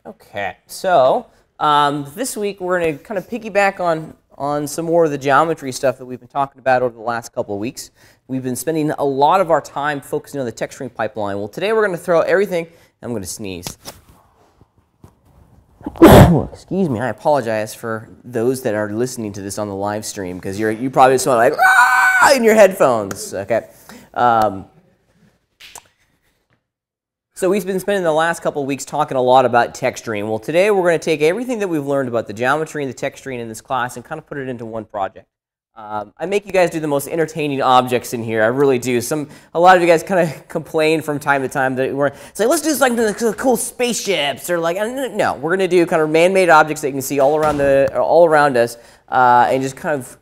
Okay, so this week we're going to kind of piggyback on some more of the geometry stuff that we've been talking about over the last couple of weeks. We've been spending a lot of our time focusing on the texturing pipeline. Well, today we're going to throw everything. I'm going to sneeze. Excuse me, I apologize for those that are listening to this on the live stream because you probably just want to like ah! In your headphones. Okay. So we've been spending the last couple of weeks talking a lot about texturing. Well, today we're going to take everything that we've learned about the geometry and the texturing in this class and kind of put it into one project. I make you guys do the most entertaining objects in here. I really do. A lot of you guys kind of complain from time to time that we're like, let's do like the cool spaceships or like no. We're going to do kind of man-made objects that you can see all around us and just kind of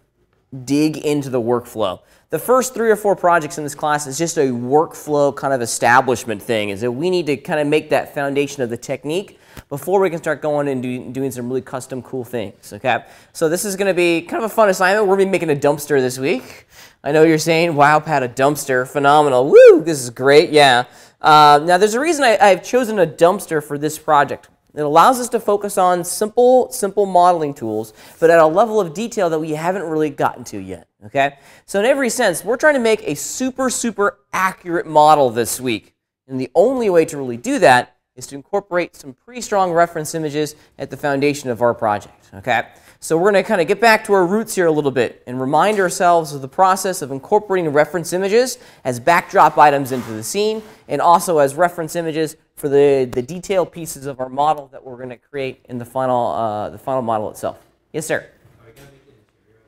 dig into the workflow. The first 3 or 4 projects in this class is just a workflow kind of establishment thing, is that we need to kind of make that foundation of the technique before we can start going and doing some really custom cool things, okay? So this is going to be kind of a fun assignment. We're going to be making a dumpster this week. I know you're saying, wow, Pat, a dumpster, phenomenal. Woo, this is great, yeah. Now there's a reason I've chosen a dumpster for this project. It allows us to focus on simple modeling tools, but at a level of detail that we haven't really gotten to yet, okay? So in every sense, we're trying to make a super accurate model this week. And the only way to really do that is to incorporate some pretty strong reference images at the foundation of our project, okay? So we're going to kind of get back to our roots here a little bit and remind ourselves of the process of incorporating reference images as backdrop items into the scene and also as reference images for the detailed pieces of our model that we're going to create in the final model itself. Yes, sir? Are we going to make the interior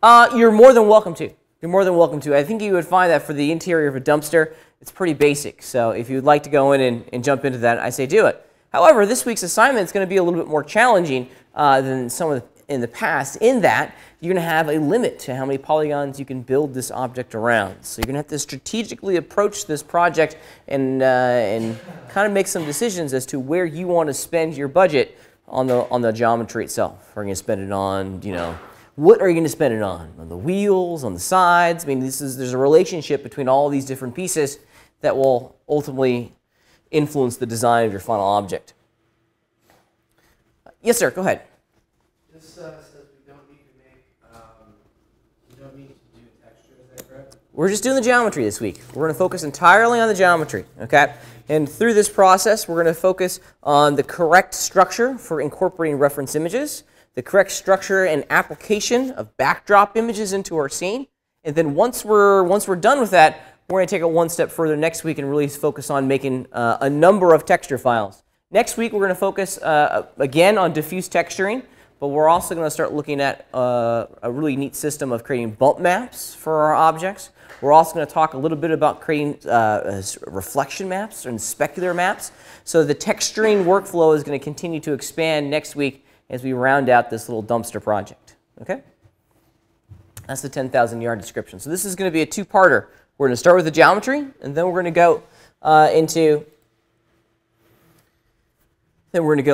of it too? You're more than welcome to. You're more than welcome to. I think you would find that for the interior of a dumpster, it's pretty basic. So if you'd like to go in and jump into that, I say do it. However, this week's assignment is going to be a little bit more challenging than some of in the past, in that you're going to have a limit to how many polygons you can build this object around. So you're going to have to strategically approach this project and kind of make some decisions as to where you want to spend your budget on the geometry itself. Are you going to spend it on, what are you going to spend it on? On the wheels, on the sides? I mean, there's a relationship between all these different pieces that will ultimately influence the design of your final object. Yes, sir, go ahead. This says we don't need to do texture, is that correct? We're just doing the geometry this week. We're going to focus entirely on the geometry, okay? And through this process, we're going to focus on the correct structure for incorporating reference images, the correct structure and application of backdrop images into our scene. And then once we're done with that, we're going to take it one step further next week and really focus on making a number of texture files. Next week, we're going to focus again on diffuse texturing, but we're also going to start looking at a really neat system of creating bump maps for our objects. We're also going to talk a little bit about creating reflection maps and specular maps. So the texturing workflow is going to continue to expand next week as we round out this little dumpster project. Okay? That's the 10,000-yard description. So this is going to be a two-parter. We're going to start with the geometry, and then we're going to go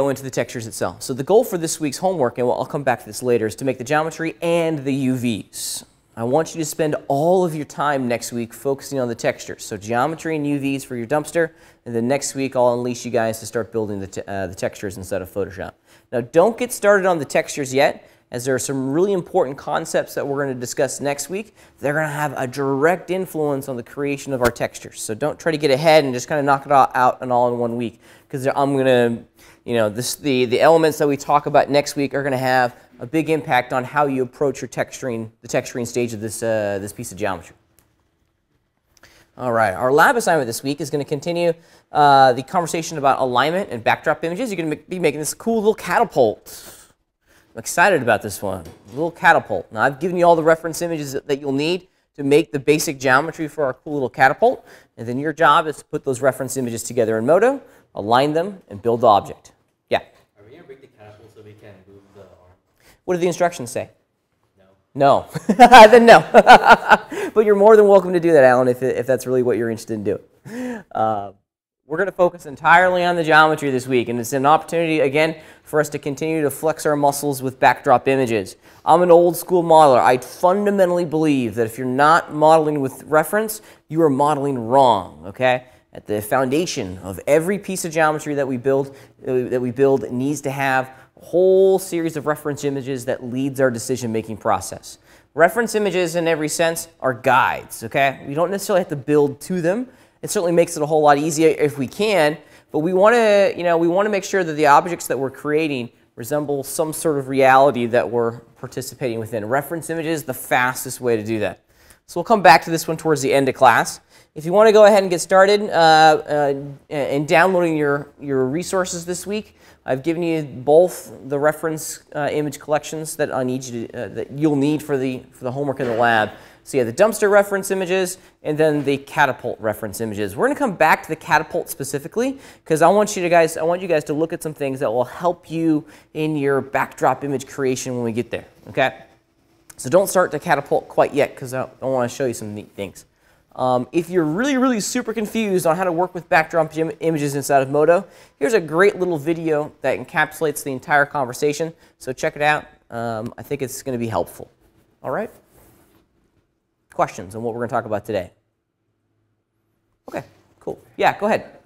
into the textures itself. So the goal for this week's homework, and I'll come back to this later, is to make the geometry and the UVs. I want you to spend all of your time next week focusing on the textures. So geometry and UVs for your dumpster, and then next week I'll unleash you guys to start building the textures inside of Photoshop. Now don't get started on the textures yet, as there are some really important concepts that we're going to discuss next week. They're going to have a direct influence on the creation of our textures. So don't try to get ahead and just kind of knock it all out and all in one week, because I'm going to, the elements that we talk about next week are going to have a big impact on how you approach your texturing, the texturing stage of this piece of geometry. All right, our lab assignment this week is going to continue the conversation about alignment and backdrop images. You're going to be making this cool little catapult. I'm excited about this one, a little catapult. Now I've given you all the reference images that you'll need to make the basic geometry for our cool little catapult, and then your job is to put those reference images together in Modo, align them, and build the object. Yeah? Are we going to break the catapult so we can move the arm? What do the instructions say? No. No. Then no. But you're more than welcome to do that, Alan, if that's really what you're interested in doing. We're going to focus entirely on the geometry this week, and it's an opportunity, again, for us to continue to flex our muscles with backdrop images. I'm an old school modeler. I fundamentally believe that if you're not modeling with reference, you are modeling wrong, okay? At the foundation of every piece of geometry that we build needs to have a whole series of reference images that leads our decision-making process. Reference images, in every sense, are guides. Okay, we don't necessarily have to build to them. It certainly makes it a whole lot easier if we can, but we want to make sure that the objects that we're creating resemble some sort of reality that we're participating within. Reference images, the fastest way to do that. So we'll come back to this one towards the end of class. If you want to go ahead and get started in downloading your resources this week, I've given you both the reference image collections that I need you to, that you'll need for the homework in the lab. So you have the dumpster reference images and then the catapult reference images. We're going to come back to the catapult specifically because I want you guys to look at some things that will help you in your backdrop image creation when we get there. Okay? So don't start the catapult quite yet because I want to show you some neat things. If you're really super confused on how to work with backdrop images inside of Modo, here's a great little video that encapsulates the entire conversation. So check it out. I think it's going to be helpful. All right? Questions on what we're going to talk about today? Okay, cool. Yeah, go ahead.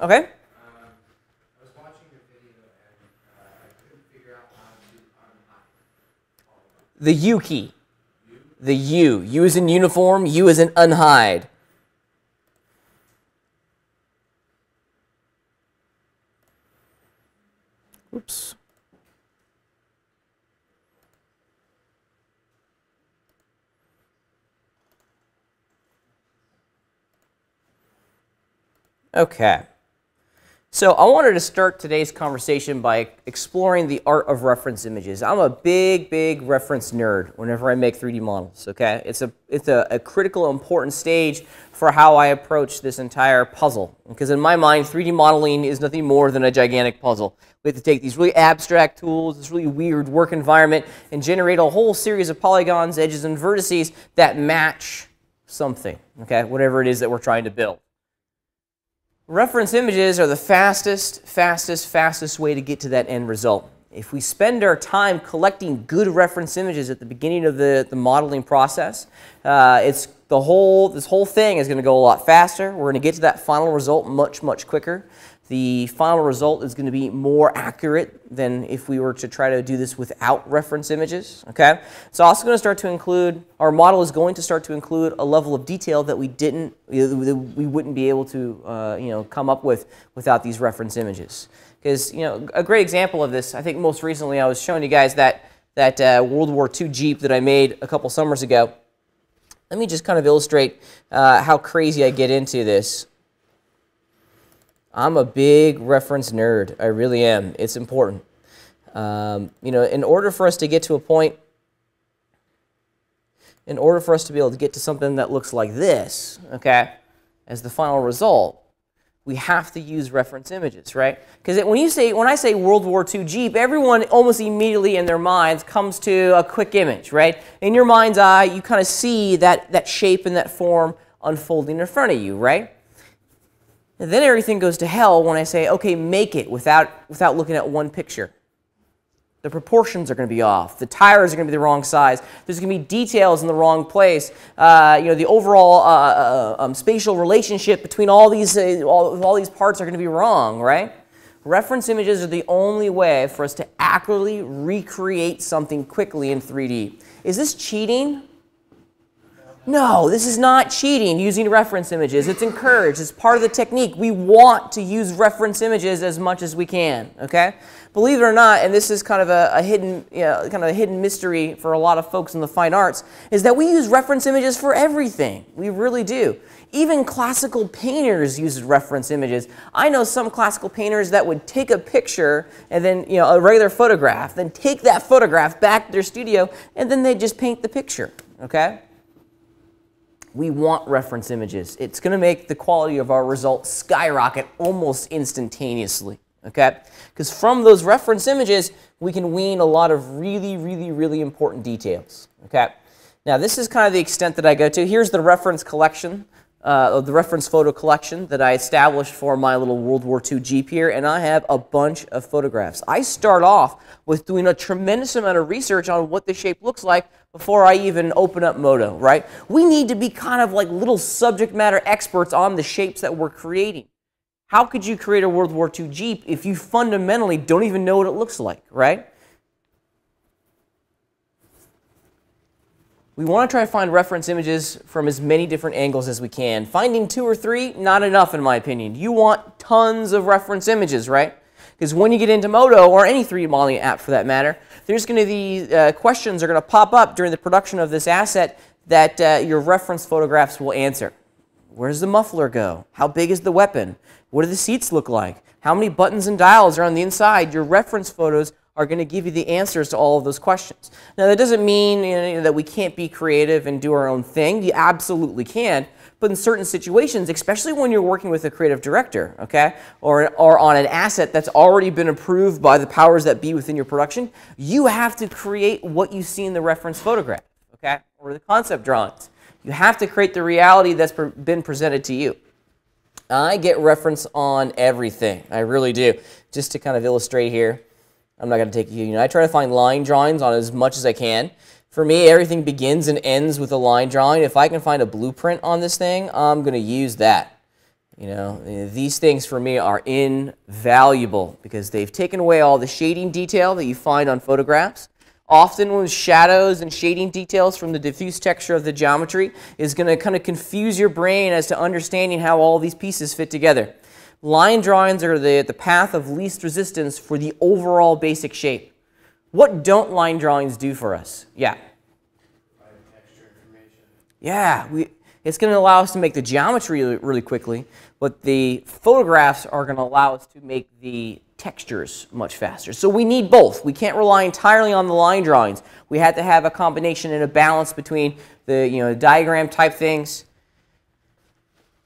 Okay. I was watching your video and I couldn't figure out how to unhide. The U key. The U. U is in uniform, U is in unhide. Oops. Okay. So I wanted to start today's conversation by exploring the art of reference images. I'm a big reference nerd whenever I make 3D models, okay? It's a critical, important stage for how I approach this entire puzzle. Because in my mind, 3D modeling is nothing more than a gigantic puzzle. We have to take these really abstract tools, this really weird work environment, and generate a whole series of polygons, edges, and vertices that match something, okay? Whatever it is that we're trying to build. Reference images are the fastest way to get to that end result. If we spend our time collecting good reference images at the beginning of the modeling process, this whole thing is going to go a lot faster. We're going to get to that final result much quicker. The final result is going to be more accurate than if we were to try to do this without reference images. Okay, it's also going to start to include, our model is going to start to include a level of detail that we wouldn't be able to come up with without these reference images. Because a great example of this, I think most recently I was showing you guys that World War II Jeep that I made a couple summers ago. Let me just kind of illustrate how crazy I get into this. I'm a big reference nerd. I really am. It's important. In order for us to get to a point, in order for us to be able to get to something that looks like this, okay, as the final result, we have to use reference images, right? Because when I say World War II Jeep, everyone almost immediately in their minds comes to a quick image, right? In your mind's eye, you kind of see that shape and that form unfolding in front of you, right? And then everything goes to hell when I say, okay, make it without looking at one picture. The proportions are going to be off. The tires are going to be the wrong size. There's going to be details in the wrong place. The overall spatial relationship between all these parts are going to be wrong, right? Reference images are the only way for us to accurately recreate something quickly in 3D. Is this cheating? No, this is not cheating using reference images. It's encouraged. It's part of the technique. We want to use reference images as much as we can, okay? Believe it or not, and this is kind of a hidden mystery for a lot of folks in the fine arts, is that we use reference images for everything. We really do. Even classical painters use reference images. I know some classical painters that would take a picture and then, a regular photograph, then take that photograph back to their studio, and then they just paint the picture, okay? We want reference images. It's going to make the quality of our results skyrocket almost instantaneously, okay? Because from those reference images, we can wean a lot of really important details, okay? Now, this is kind of the extent that I go to. Here's the reference collection the reference photo collection that I established for my little World War II Jeep here, and I have a bunch of photographs. I start off with doing a tremendous amount of research on what the shape looks like before I even open up Moto, right? We need to be kind of like little subject matter experts on the shapes that we're creating. How could you create a World War II Jeep if you fundamentally don't even know what it looks like, right? We want to try to find reference images from as many different angles as we can. Finding 2 or 3, not enough in my opinion. You want tons of reference images, right? Because when you get into Moto, or any 3D modeling app for that matter, there's going to be questions are going to pop up during the production of this asset that your reference photographs will answer. Where does the muffler go? How big is the weapon? What do the seats look like? How many buttons and dials are on the inside? Your reference photos are going to give you the answers to all of those questions. Now, that doesn't mean that we can't be creative and do our own thing. You absolutely can. But in certain situations, especially when you're working with a creative director, okay, or on an asset that's already been approved by the powers that be within your production, you have to create what you see in the reference photograph, okay, or the concept drawings. You have to create the reality that's been presented to you. I get reference on everything. I really do. Just to kind of illustrate here, I'm not going to take you. I try to find line drawings on as much as I can. For me, everything begins and ends with a line drawing. If I can find a blueprint on this thing, I'm going to use that. These things for me are invaluable because they've taken away all the shading detail that you find on photographs. Often with shadows and shading details from the diffuse texture of the geometry is going to kind of confuse your brain as to understanding how all these pieces fit together. Line drawings are the path of least resistance for the overall basic shape. What don't line drawings do for us? Yeah. Extra information. Yeah, it's going to allow us to make the geometry really quickly, but the photographs are going to allow us to make the textures much faster. So we need both. We can't rely entirely on the line drawings. We have to have a combination and a balance between the diagram type things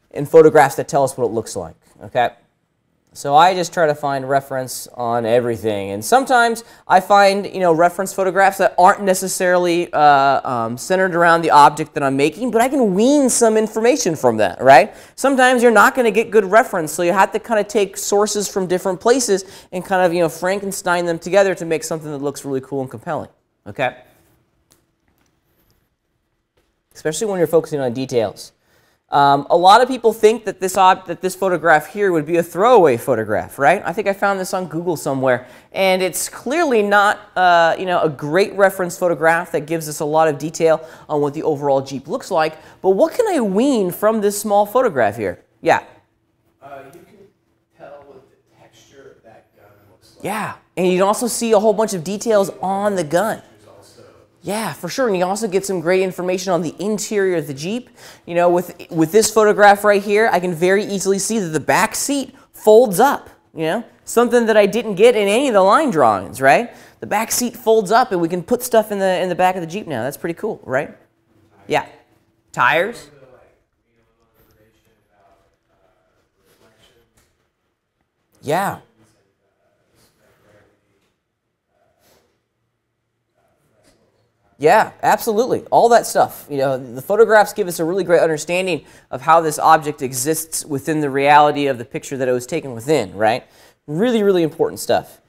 and photographs that tell us what it looks like. Okay, so I just try to find reference on everything, and sometimes I find reference photographs that aren't necessarily centered around the object that I'm making, but I can wean some information from that, right? Sometimes you're not going to get good reference, so you have to kind of take sources from different places and kind of Frankenstein them together to make something that looks really cool and compelling. Okay, especially when you're focusing on details. A lot of people think that this photograph here would be a throwaway photograph, right? I think I found this on Google somewhere, and it's clearly not, a great reference photograph that gives us a lot of detail on what the overall Jeep looks like. But what can I wean from this small photograph here? Yeah. You can tell what the texture of that gun looks like. Yeah, and you can also see a whole bunch of details on the gun. Yeah, for sure, and you also get some great information on the interior of the Jeep. With this photograph right here, I can very easily see that the back seat folds up, something that I didn't get in any of the line drawings, right? The back seat folds up, and we can put stuff in the back of the Jeep now. That's pretty cool, right? Yeah. Tires? Yeah. Yeah, absolutely. All that stuff. The photographs give us a really great understanding of how this object exists within the reality of the picture that it was taken within, right? Really, really important stuff.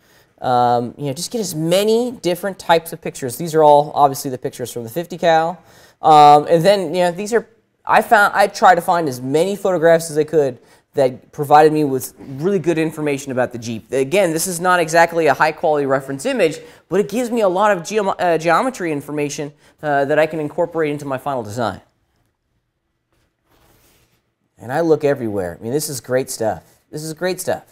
Just get as many different types of pictures. These are all obviously the pictures from the 50 cal. And then, these are, I tried to find as many photographs as I could that provided me with really good information about the Jeep. Again, this is not exactly a high-quality reference image, but it gives me a lot of geometry information that I can incorporate into my final design. And I look everywhere. This is great stuff. This is great stuff.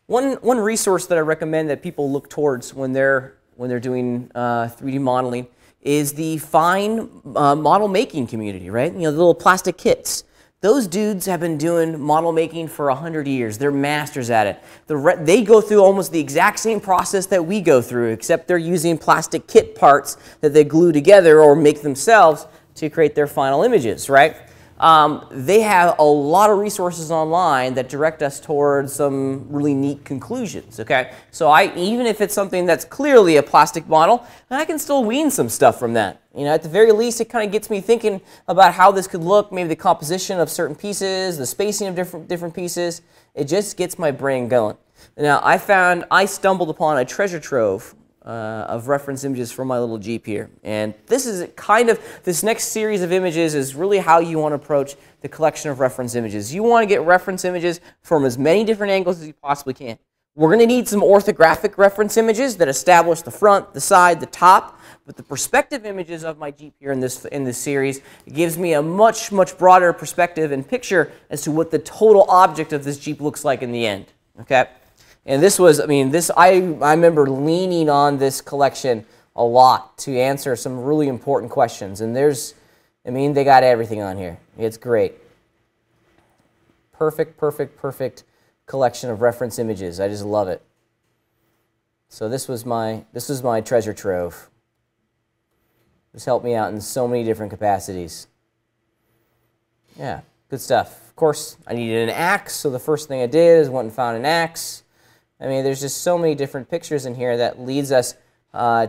One resource that I recommend that people look towards when they're doing 3D modeling is the fine model making community, right? The little plastic kits. Those dudes have been doing model making for 100 years. They're masters at it. They go through almost the exact same process that we go through, except they're using plastic kit parts that they glue together or make themselves to create their final images, right? they have a lot of resources online that direct us towards some really neat conclusions, okay? So even if it's something that's clearly a plastic model, I can still wean some stuff from that. You know, at the very least, it kind of gets me thinking about how this could look, maybe the composition of certain pieces, the spacing of different pieces. It just gets my brain going. Now, I stumbled upon a treasure trove of reference images from my little Jeep here. And this is this next series of images is really how you want to approach the collection of reference images. You want to get reference images from as many different angles as you possibly can. We're going to need some orthographic reference images that establish the front, the side, the top. But the perspective images of my Jeep here in this series gives me a much broader perspective and picture as to what the total object of this Jeep looks like in the end. Okay? And this was, I remember leaning on this collection a lot to answer some really important questions. And they got everything on here. It's great. Perfect collection of reference images. I just love it. So this was my treasure trove. This helped me out in so many different capacities. Yeah, good stuff. Of course, I needed an axe, so the first thing I did is went and found an axe. There's just so many different pictures in here that leads us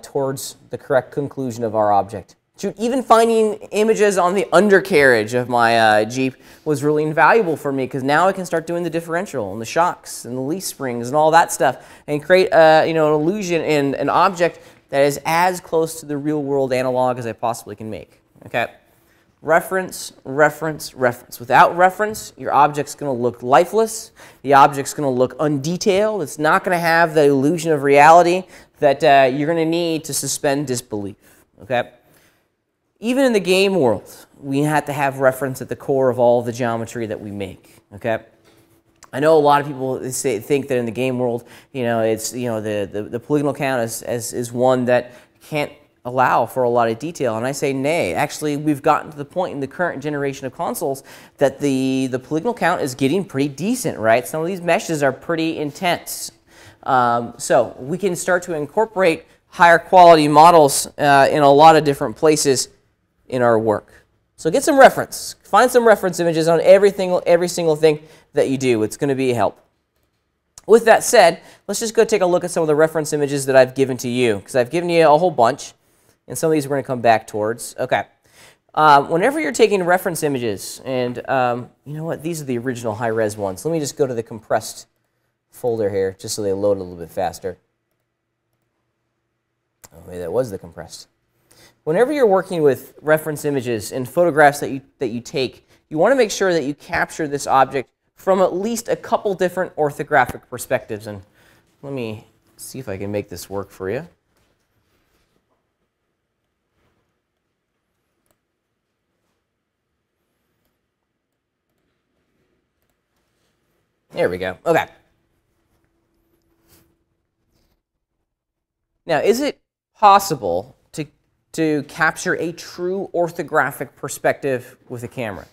towards the correct conclusion of our object. Shoot, even finding images on the undercarriage of my Jeep was really invaluable for me because now I can start doing the differential and the shocks and the leaf springs and all that stuff and create an illusion in an object that is as close to the real world analog as I possibly can make. Okay? Reference. Without reference, your object's going to look lifeless. The object's going to look undetailed. It's not going to have the illusion of reality that you're going to need to suspend disbelief. Okay? Even in the game world, we have to have reference at the core of all the geometry that we make. Okay? I know a lot of people think that in the game world, the polygonal count is one that can't allow for a lot of detail, and I say nay. Actually, we've gotten to the point in the current generation of consoles that the polygonal count is getting pretty decent, right? Some of these meshes are pretty intense. So we can start to incorporate higher quality models in a lot of different places in our work. So get some reference. Find some reference images on every single thing that you do. It's going to be a help. With that said, let's just go take a look at some of the reference images that I've given to you, because I've given you a whole bunch, and some of these we're going to come back towards. Okay. Whenever you're taking reference images, and you know what? These are the original high-res ones. Let me just go to the compressed folder here, just so they load a little bit faster. Oh, maybe that was the compressed. Whenever you're working with reference images and photographs that you take, you want to make sure that you capture this object from at least a couple different orthographic perspectives. And let me see if I can make this work for you. There we go. Okay. Now, is it possible to capture a true orthographic perspective with a camera?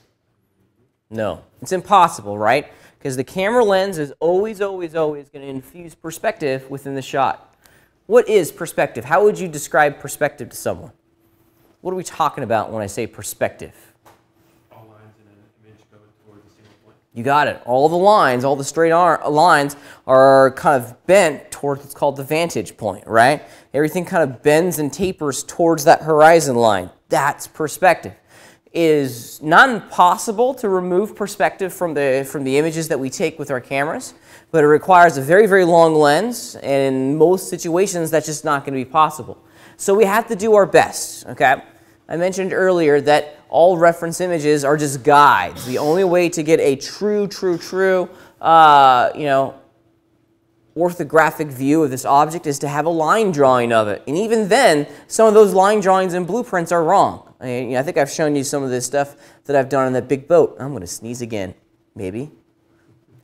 No. It's impossible, right? Because the camera lens is always going to infuse perspective within the shot. What is perspective? How would you describe perspective to someone? What are we talking about when I say perspective? All lines in an image go towards a single point. You got it. All the lines, all the straight lines are kind of bent towards what's called the vantage point, right? Everything kind of bends and tapers towards that horizon line. That's perspective. It is not impossible to remove perspective from the images that we take with our cameras, but it requires a very long lens, and in most situations that's just not going to be possible. So we have to do our best, okay? I mentioned earlier that all reference images are just guides. The only way to get a true orthographic view of this object is to have a line drawing of it. And even then, some of those line drawings and blueprints are wrong. I think I've shown you some of this stuff that I've done on that big boat. I'm going to sneeze again, maybe.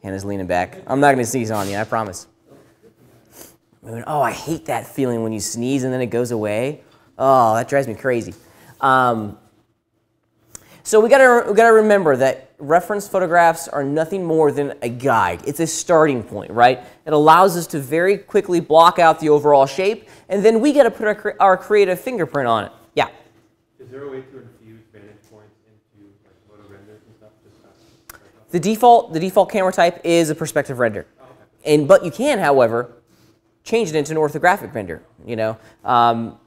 Hannah's leaning back. I'm not going to sneeze on you, I promise. Oh, I hate that feeling when you sneeze and then it goes away. Oh, that drives me crazy. So we gotta remember that reference photographs are nothing more than a guide. It's a starting point, right? It allows us to very quickly block out the overall shape, and then we got to put our creative fingerprint on it. Yeah? Is there a way to infuse vantage points into like photo renders and The default camera type is a perspective render, but you can, however, change it into an orthographic render. You know,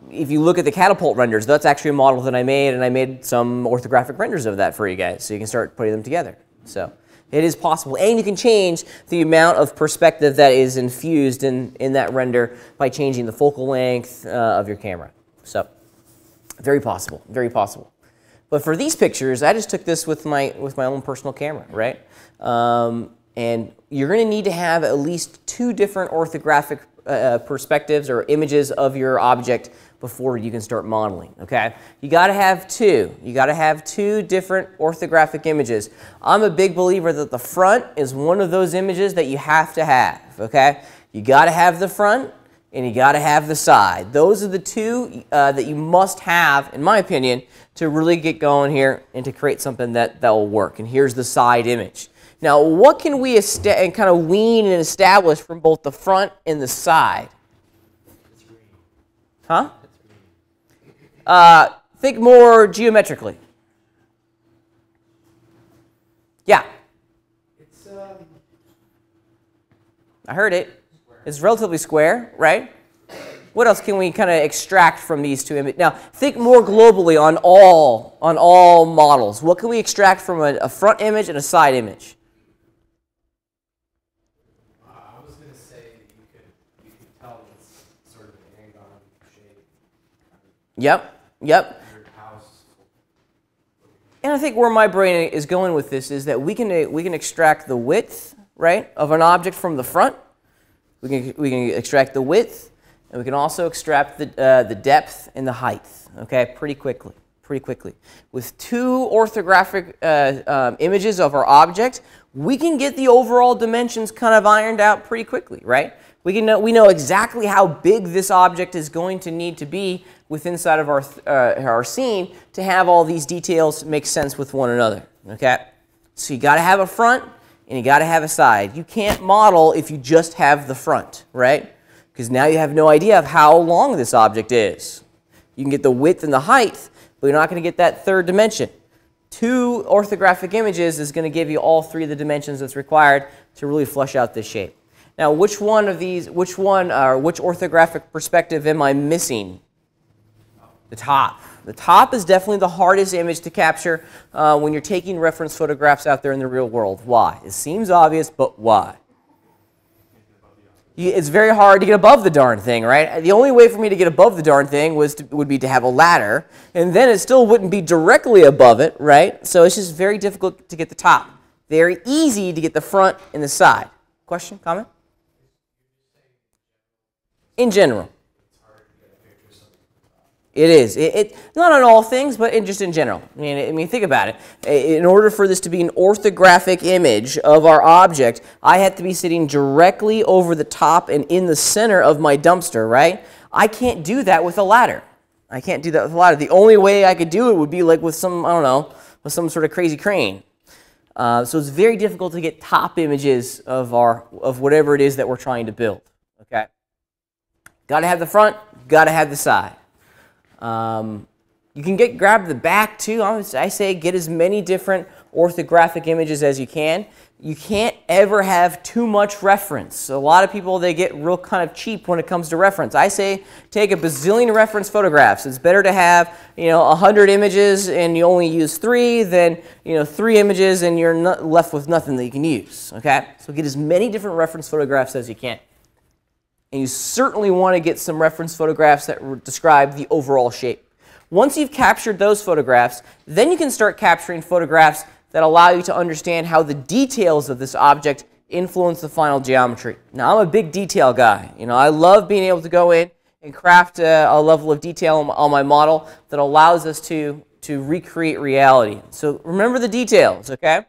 if you look at the catapult renders, that's actually a model that I made, and I made some orthographic renders of that for you guys, so you can start putting them together. So it is possible, and you can change the amount of perspective that is infused in that render by changing the focal length of your camera. So very possible, very possible. But for these pictures, I just took this with my own personal camera, right? And you're going to need to have at least 2 different orthographic perspectives or images of your object before you can start modeling, okay? You got to have 2. You got to have 2 different orthographic images. I'm a big believer that the front is one of those images that you have to have, okay? You got to have the front and you got to have the side. Those are the 2 that you must have, in my opinion, to really get going here and to create something that will work. And here's the side image. Now, what can we kind of wean and establish from both the front and the side? Huh? Think more geometrically. Yeah. It's I heard it. It's relatively square, right? What else can we kind of extract from these 2 images? Now, think more globally on all models. What can we extract from a front image and a side image? I was going to say you could tell it's sort of an angle shape. Yep, yep. Your house. And I think where my brain is going with this is that we can extract the width, right, of an object from the front. We can extract the width, and we can also extract the depth and the height, okay, pretty quickly. With 2 orthographic images of our object, we can get the overall dimensions kind of ironed out pretty quickly, right? We know exactly how big this object is going to need to be within inside of our scene to have all these details make sense with one another, okay? So you got to have a front and you got to have a side. You can't model if you just have the front, right? Because now you have no idea of how long this object is. You can get the width and the height, but you're not going to get that 3rd dimension. 2 orthographic images is going to give you all 3 of the dimensions that's required to really flesh out this shape. Now, which orthographic perspective am I missing? The top. The top is definitely the hardest image to capture when you're taking reference photographs out there in the real world. Why? It seems obvious, but why? It's very hard to get above the darn thing, right? The only way for me to get above the darn thing would be to have a ladder, and then it still wouldn't be directly above it, right? So it's just very difficult to get the top. Very easy to get the front and the side. Question? Comment? In general. It is. Not on all things, but just in general. I mean, think about it. In order for this to be an orthographic image of our object, I have to be sitting directly over the top and in the center of my dumpster, right? I can't do that with a ladder. I can't do that with a ladder. The only way I could do it would be like with some, I don't know, with some sort of crazy crane. So it's very difficult to get top images of whatever it is that we're trying to build. Okay. Got to have the front. Got to have the side. You can grab the back too. I say get as many different orthographic images as you can. You can't ever have too much reference. A lot of people, they get real kind of cheap when it comes to reference. I say take a bazillion reference photographs. It's better to have 100 images and you only use 3 than 3 images and you're not left with nothing that you can use. Okay, so get as many different reference photographs as you can. And you certainly want to get some reference photographs that describe the overall shape. Once you've captured those photographs, then you can start capturing photographs that allow you to understand how the details of this object influence the final geometry. Now, I'm a big detail guy. I love being able to go in and craft a level of detail on my model that allows us to recreate reality. So remember the details, okay?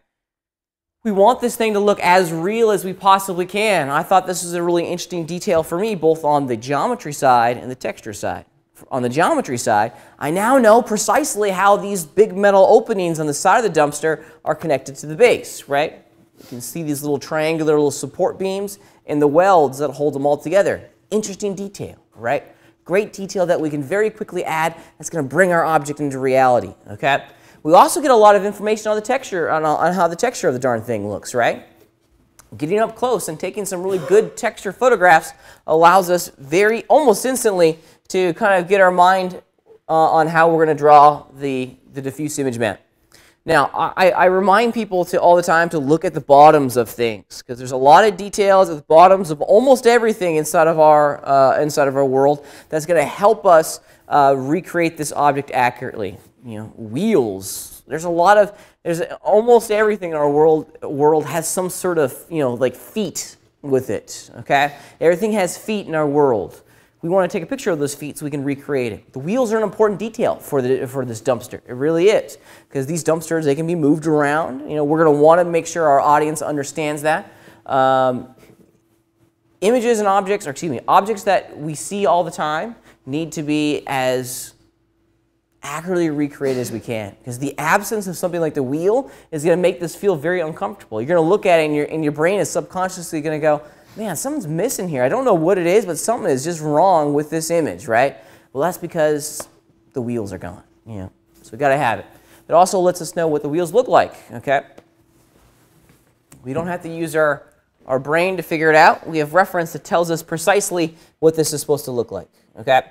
We want this thing to look as real as we possibly can. I thought this was a really interesting detail for me, both on the geometry side and the texture side. On the geometry side, I now know precisely how these big metal openings on the side of the dumpster are connected to the base, right? You can see these little triangular little support beams and the welds that hold them all together. Interesting detail, right? Great detail that we can very quickly add that's going to bring our object into reality, okay? We also get a lot of information on the texture, on how the texture of the darn thing looks, right? Getting up close and taking some really good texture photographs allows us almost instantly to kind of get our mind on how we're going to draw the diffuse image map. Now, I remind people all the time to look at the bottoms of things, because there's a lot of details at the bottoms of almost everything inside of our world that's going to help us recreate this object accurately. You know, wheels. There's almost everything in our world has some sort of, like feet with it. Okay, everything has feet in our world. We want to take a picture of those feet so we can recreate it. The wheels are an important detail for this dumpster. It really is, because these dumpsters, they can be moved around. We're going to want to make sure our audience understands that. Images and objects, objects that we see all the time need to be as accurately recreated as we can, because the absence of something like the wheel is going to make this feel very uncomfortable. You're going to look at it and your brain is subconsciously going to go, man, something's missing here. I don't know what it is, but something is just wrong with this image, right? Well, that's because the wheels are gone. So we got to have it. It also lets us know what the wheels look like. Okay, we don't have to use our brain to figure it out. We have reference that tells us precisely what this is supposed to look like. Okay,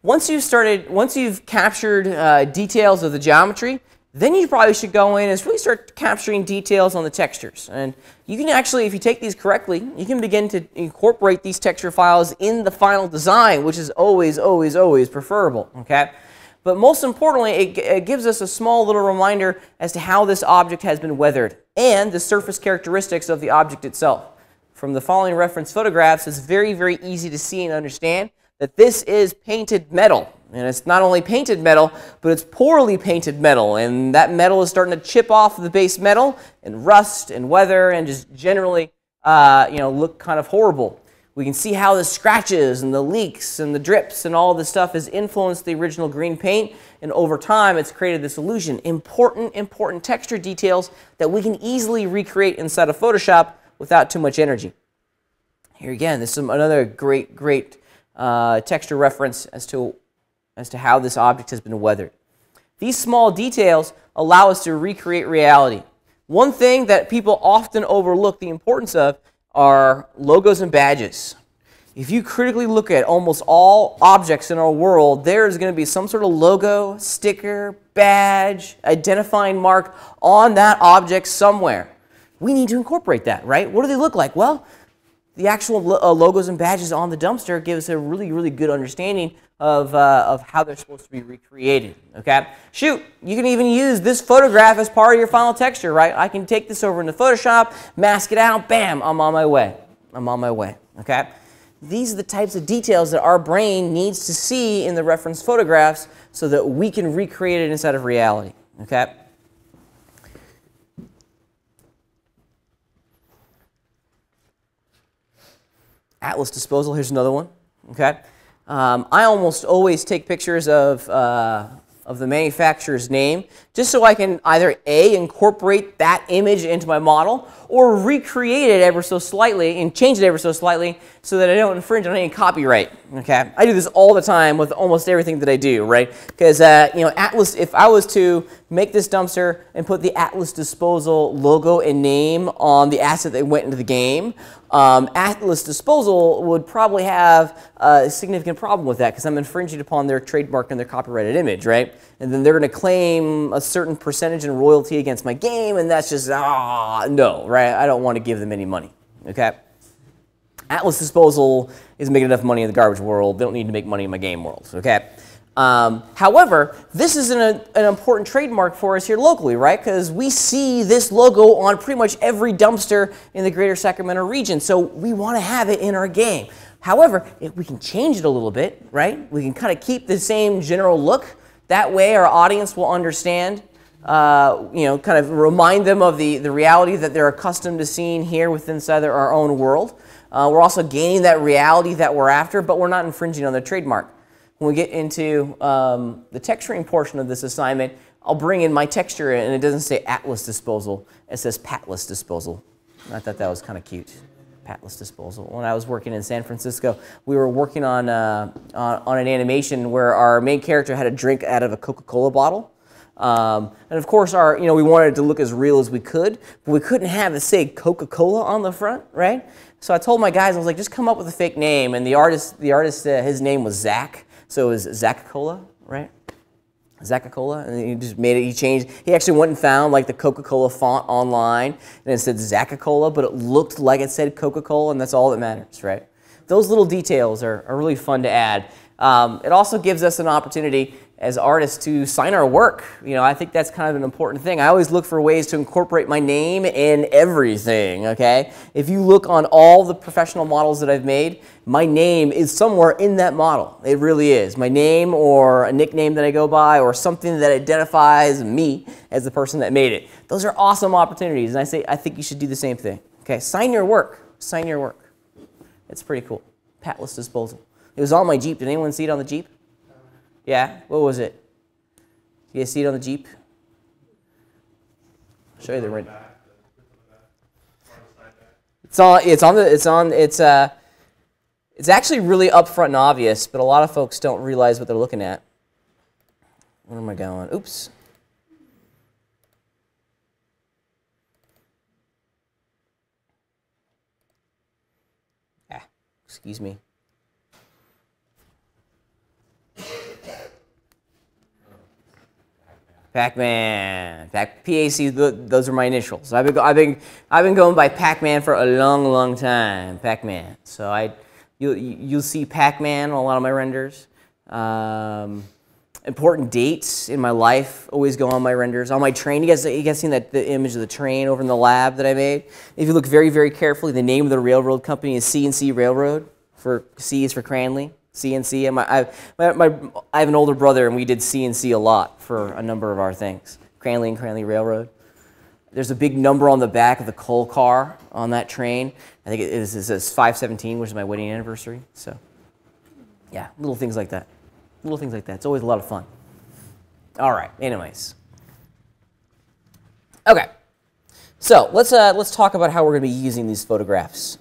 once you've captured details of the geometry, then you probably should go in and really start capturing details on the textures. And you can actually, if you take these correctly, you can begin to incorporate these texture files in the final design, which is always, always, always preferable. Okay? But most importantly, it gives us a small little reminder as to how this object has been weathered and the surface characteristics of the object itself. From the following reference photographs, it's very, very easy to see and understand that this is painted metal. And it's not only painted metal, but it's poorly painted metal. And that metal is starting to chip off the base metal and rust and weather and just generally look kind of horrible. We can see how the scratches and the leaks and the drips and all this stuff has influenced the original green paint. And over time, it's created this illusion. Important texture details that we can easily recreate inside of Photoshop without too much energy. Here again, this is another great texture reference as to how this object has been weathered. These small details allow us to recreate reality. One thing that people often overlook the importance of are logos and badges. If you critically look at almost all objects in our world, there is going to be some sort of logo, sticker, badge, identifying mark on that object somewhere. We need to incorporate that, right? What do they look like? Well, the actual logos and badges on the dumpster give us a really, really good understanding of how they're supposed to be recreated. Okay? Shoot, you can even use this photograph as part of your final texture, right? I can take this over into Photoshop, mask it out, bam, I'm on my way. I'm on my way. Okay? These are the types of details that our brain needs to see in the reference photographs so that we can recreate it inside of reality. Okay? Atlas disposal, here's another one. Okay, I almost always take pictures of the manufacturer's name just so I can either A, incorporate that image into my model, or recreate it ever so slightly and change it ever so slightly so that I don't infringe on any copyright. Okay, I do this all the time with almost everything that I do, right? Because Atlas, if I was to make this dumpster and put the Atlas Disposal logo and name on the asset that went into the game, Atlas Disposal would probably have a significant problem with that because I'm infringing upon their trademark and their copyrighted image, right? And then they're going to claim a certain percentage in royalty against my game, and that's just, no, right? I don't want to give them any money, okay? Atlas Disposal is making enough money in the garbage world. They don't need to make money in my game world, okay? However, this is an important trademark for us here locally, right? Because we see this logo on pretty much every dumpster in the greater Sacramento region, so we want to have it in our game. However, if we can change it a little bit, right? We can kind of keep the same general look. That way our audience will understand, kind of remind them of the reality that they're accustomed to seeing here within our own world. We're also gaining that reality that we're after, but we're not infringing on their trademark. When we get into the texturing portion of this assignment, I'll bring in my texture, and it doesn't say Atlas Disposal. It says Patless Disposal. I thought that was kind of cute. Patless Disposal. When I was working in San Francisco, we were working on an animation where our main character had a drink out of a Coca-Cola bottle. And of course, we wanted it to look as real as we could, but we couldn't have it say Coca-Cola on the front, right? So I told my guys, I was like, just come up with a fake name. And the artist, his name was Zach, so it was Zach-Cola, right? Zach-Cola, and he just made it. He actually went and found like the Coca-Cola font online, and it said Zach-Cola, but it looked like it said Coca-Cola, and that's all that matters, right? Those little details are really fun to add. It also gives us an opportunity as artists to sign our work. I think that's kind of an important thing. I always look for ways to incorporate my name in everything, okay? If you look on all the professional models that I've made, my name is somewhere in that model. It really is. My name or a nickname that I go by or something that identifies me as the person that made it. Those are awesome opportunities, and I think you should do the same thing. Okay, sign your work. Sign your work. It's pretty cool. Patless disposal. It was on my Jeep. Did anyone see it on the Jeep? Yeah? What was it? You guys see it on the Jeep? I'll show you the rent. It's actually really upfront and obvious, but a lot of folks don't realize what they're looking at. Where am I going? Oops. Excuse me. Pac-Man, PAC. Those are my initials. I've been going by Pac-Man for a long time. Pac-Man. So you'll see Pac-Man on a lot of my renders. Important dates in my life always go on my renders. On my train, you guys seen the image of the train over in the lab that I made? If you look very carefully, the name of the railroad company is C&C Railroad. C is for Crandley. C&C. I have an older brother, and we did C&C a lot for a number of our things. Crandley and Crandley Railroad. There's a big number on the back of the coal car on that train. I think it says 517, which is my wedding anniversary. So, yeah, little things like that. Little things like that. It's always a lot of fun. All right. Anyways. Okay. So let's talk about how we're going to be using these photographs.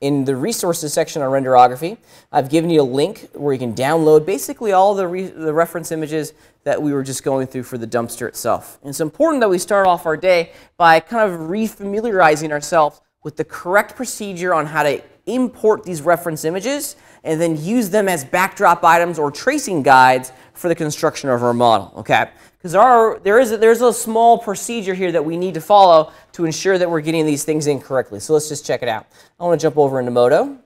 In the resources section on renderography, I've given you a link where you can download basically all the reference images that we were just going through for the dumpster itself. And it's important that we start off our day by kind of refamiliarizing ourselves with the correct procedure on how to import these reference images and then use them as backdrop items or tracing guides for the construction of our model. Okay. Because there's a small procedure here that we need to follow to ensure that we're getting these things in correctly. So let's just check it out. I want to jump over into Modo.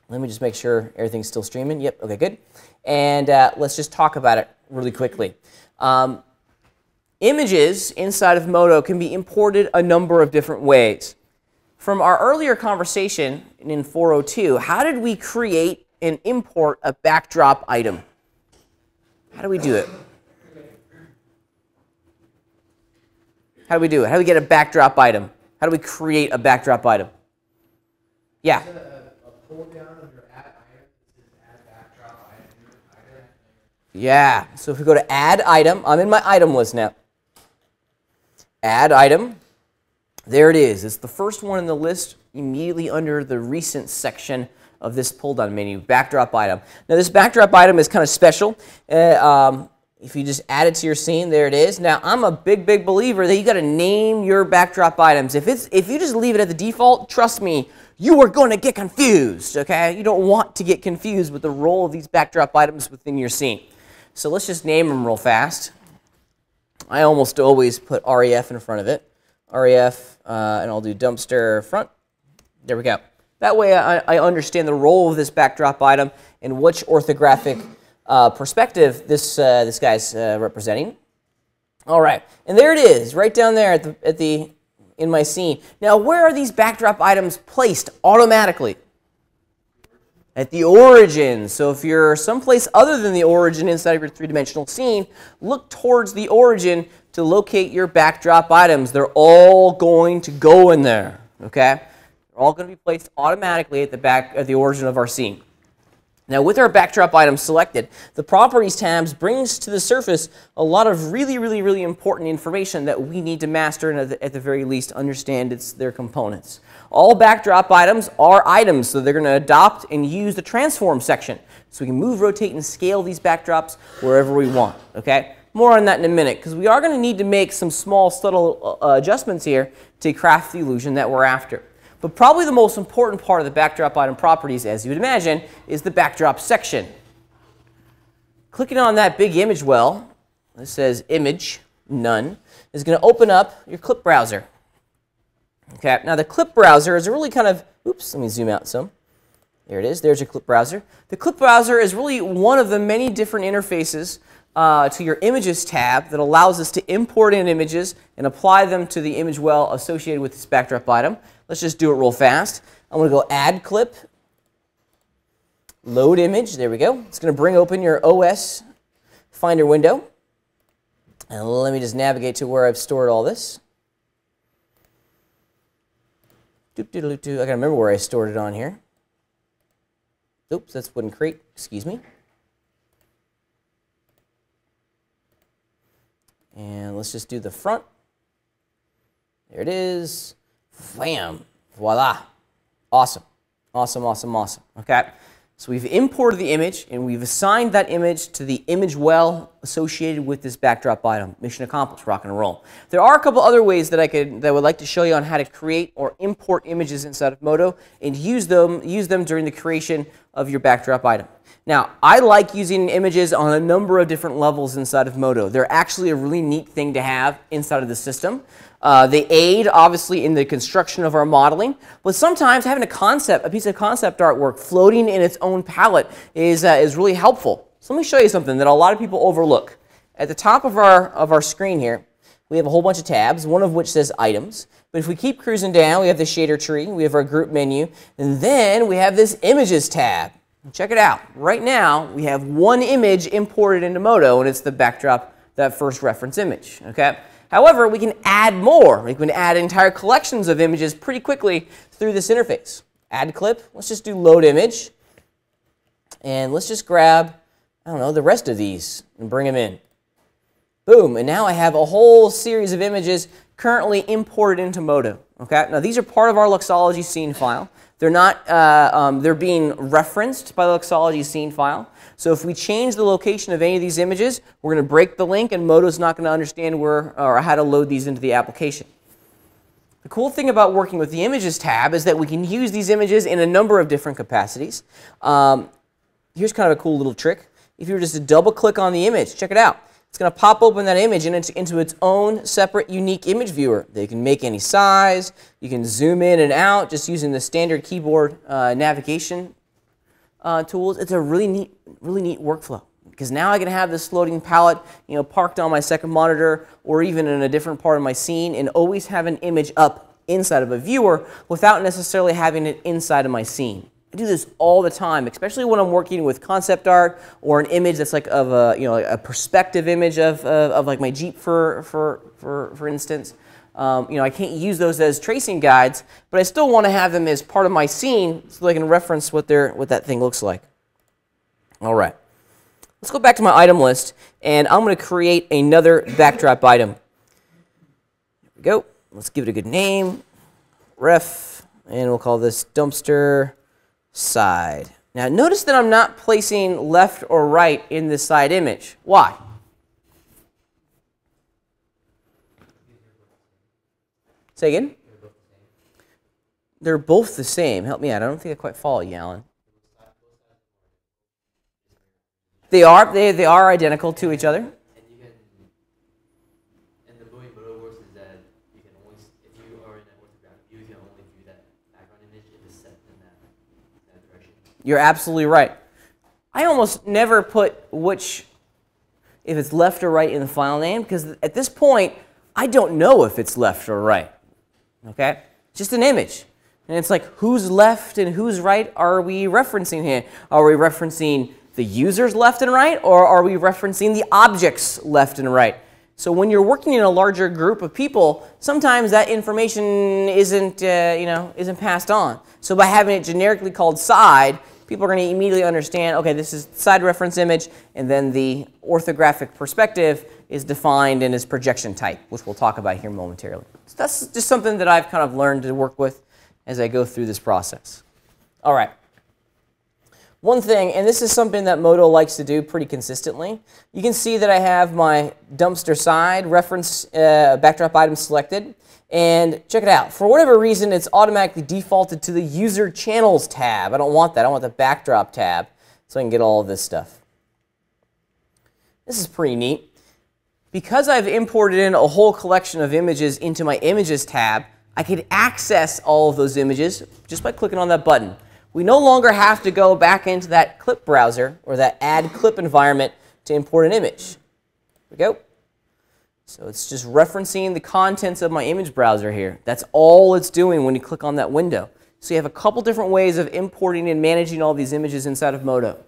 Let me just make sure everything's still streaming. Yep, okay, good. And let's just talk about it really quickly. Images inside of Modo can be imported a number of different ways. From our earlier conversation in 402, how did we create and import a backdrop item? How do we do it? How do we do it? How do we get a backdrop item? How do we create a backdrop item? Yeah. Is it a pull down under add item? This is add backdrop item. Yeah. So if we go to add item, I'm in my item list now. Add item. There it is. It's the first one in the list immediately under the recent section of this pull down menu, backdrop item. Now this backdrop item is kind of special. If you just add it to your scene, there it is. Now, I'm a big believer that you got to name your backdrop items. If you just leave it at the default, trust me, you are going to get confused, okay? You don't want to get confused with the role of these backdrop items within your scene. So let's just name them real fast. I almost always put REF in front of it. REF, and I'll do dumpster front. There we go. That way I understand the role of this backdrop item and which orthographic perspective this guy's representing. All right, and there it is, right down there in my scene. Now, where are these backdrop items placed automatically? At the origin. So if you're someplace other than the origin inside of your three-dimensional scene, look towards the origin to locate your backdrop items. They're all going to go in there. Okay, they're all going to be placed automatically at the origin of our scene. Now, with our backdrop items selected, the Properties tabs brings to the surface a lot of really important information that we need to master and at the very least understand their components. All backdrop items are items, so they're going to adopt and use the transform section. So we can move, rotate, and scale these backdrops wherever we want. Okay? More on that in a minute, because we are going to need to make some small, subtle adjustments here to craft the illusion that we're after. But probably the most important part of the backdrop item properties, as you would imagine, is the backdrop section. Clicking on that big image well, that says image, none, is going to open up your clip browser. Okay, now the clip browser is a really kind of, oops, let me zoom out some. There it is, there's your clip browser. The clip browser is really one of the many different interfaces to your images tab that allows us to import in images and apply them to the image well associated with this backdrop item. Let's just do it real fast. I'm going to go add clip, load image, there we go. It's going to bring open your OS Finder window. And let me just navigate to where I've stored all this. I gotta remember where I stored it on here. Oops, that's wouldn't create, excuse me. And let's just do the front. There it is. Bam. Voila. Awesome. Awesome, awesome, awesome. Okay. So we've imported the image, and we've assigned that image to the image well associated with this backdrop item. Mission accomplished, rock and roll. There are a couple other ways that I would like to show you on how to create or import images inside of Modo and use them during the creation of your backdrop item. Now, I like using images on a number of different levels inside of Modo. They're actually a really neat thing to have inside of the system. They aid, obviously, in the construction of our modeling, but sometimes having a piece of concept artwork floating in its own palette is really helpful. So let me show you something that a lot of people overlook. At the top of our screen here, we have a whole bunch of tabs, one of which says Items. But if we keep cruising down, we have the shader tree, we have our group menu, and then we have this Images tab. Check it out. Right now, we have one image imported into Modo, and it's the backdrop, that first reference image. Okay? However, we can add more. We can add entire collections of images pretty quickly through this interface. Add clip. Let's just do load image. And let's just grab, I don't know, the rest of these and bring them in. Boom. And now I have a whole series of images currently imported into Modo. Okay? Now, these are part of our Luxology scene file. They're not, they're being referenced by the Luxology scene file. So if we change the location of any of these images, we're going to break the link, and Modo's not going to understand where or how to load these into the application. The cool thing about working with the Images tab is that we can use these images in a number of different capacities. Here's kind of a cool little trick. If you were just to double-click on the image, check it out. It's going to pop open that image into its own separate, unique image viewer. They can make any size. You can zoom in and out just using the standard keyboard navigation tools. It's a really neat workflow, because now I can have this floating palette, parked on my second monitor or even in a different part of my scene, and always have an image up inside of a viewer without necessarily having it inside of my scene. I do this all the time, especially when I'm working with concept art or an image that's like of a perspective image of like my Jeep for instance. I can't use those as tracing guides, but I still want to have them as part of my scene so I can reference what that thing looks like. All right, let's go back to my item list, and I'm going to create another backdrop item. There we go. Let's give it a good name, ref, and we'll call this dumpster side. Now notice that I'm not placing left or right in the side image. Why? Say again? They're both the same. Help me out. I don't think I quite follow you, Alan. They are identical to each other. And the way Modo works is that you can only, if you are in an orthographic view, you can only view that background image if it's set in that direction. You're absolutely right. I almost never put if it's left or right in the file name, because at this point, I don't know if it's left or right. Okay? It's just an image. And it's like, who's left and who's right are we referencing here? Are we referencing the user's left and right, or are we referencing the object's left and right? So when you're working in a larger group of people, sometimes that information isn't passed on. So by having it generically called side, people are going to immediately understand, okay, this is side reference image, and then the orthographic perspective is defined in its projection type, which we'll talk about here momentarily. So that's just something that I've kind of learned to work with as I go through this process. All right. One thing, and this is something that Modo likes to do pretty consistently, you can see that I have my dumpster side reference backdrop item selected. And check it out. For whatever reason, it's automatically defaulted to the user channels tab. I don't want that. I want the backdrop tab so I can get all of this stuff. This is pretty neat. Because I've imported in a whole collection of images into my images tab, I can access all of those images just by clicking on that button. We no longer have to go back into that clip browser or that add clip environment to import an image. Here we go. So it's just referencing the contents of my image browser here. That's all it's doing when you click on that window. So you have a couple different ways of importing and managing all these images inside of Modo.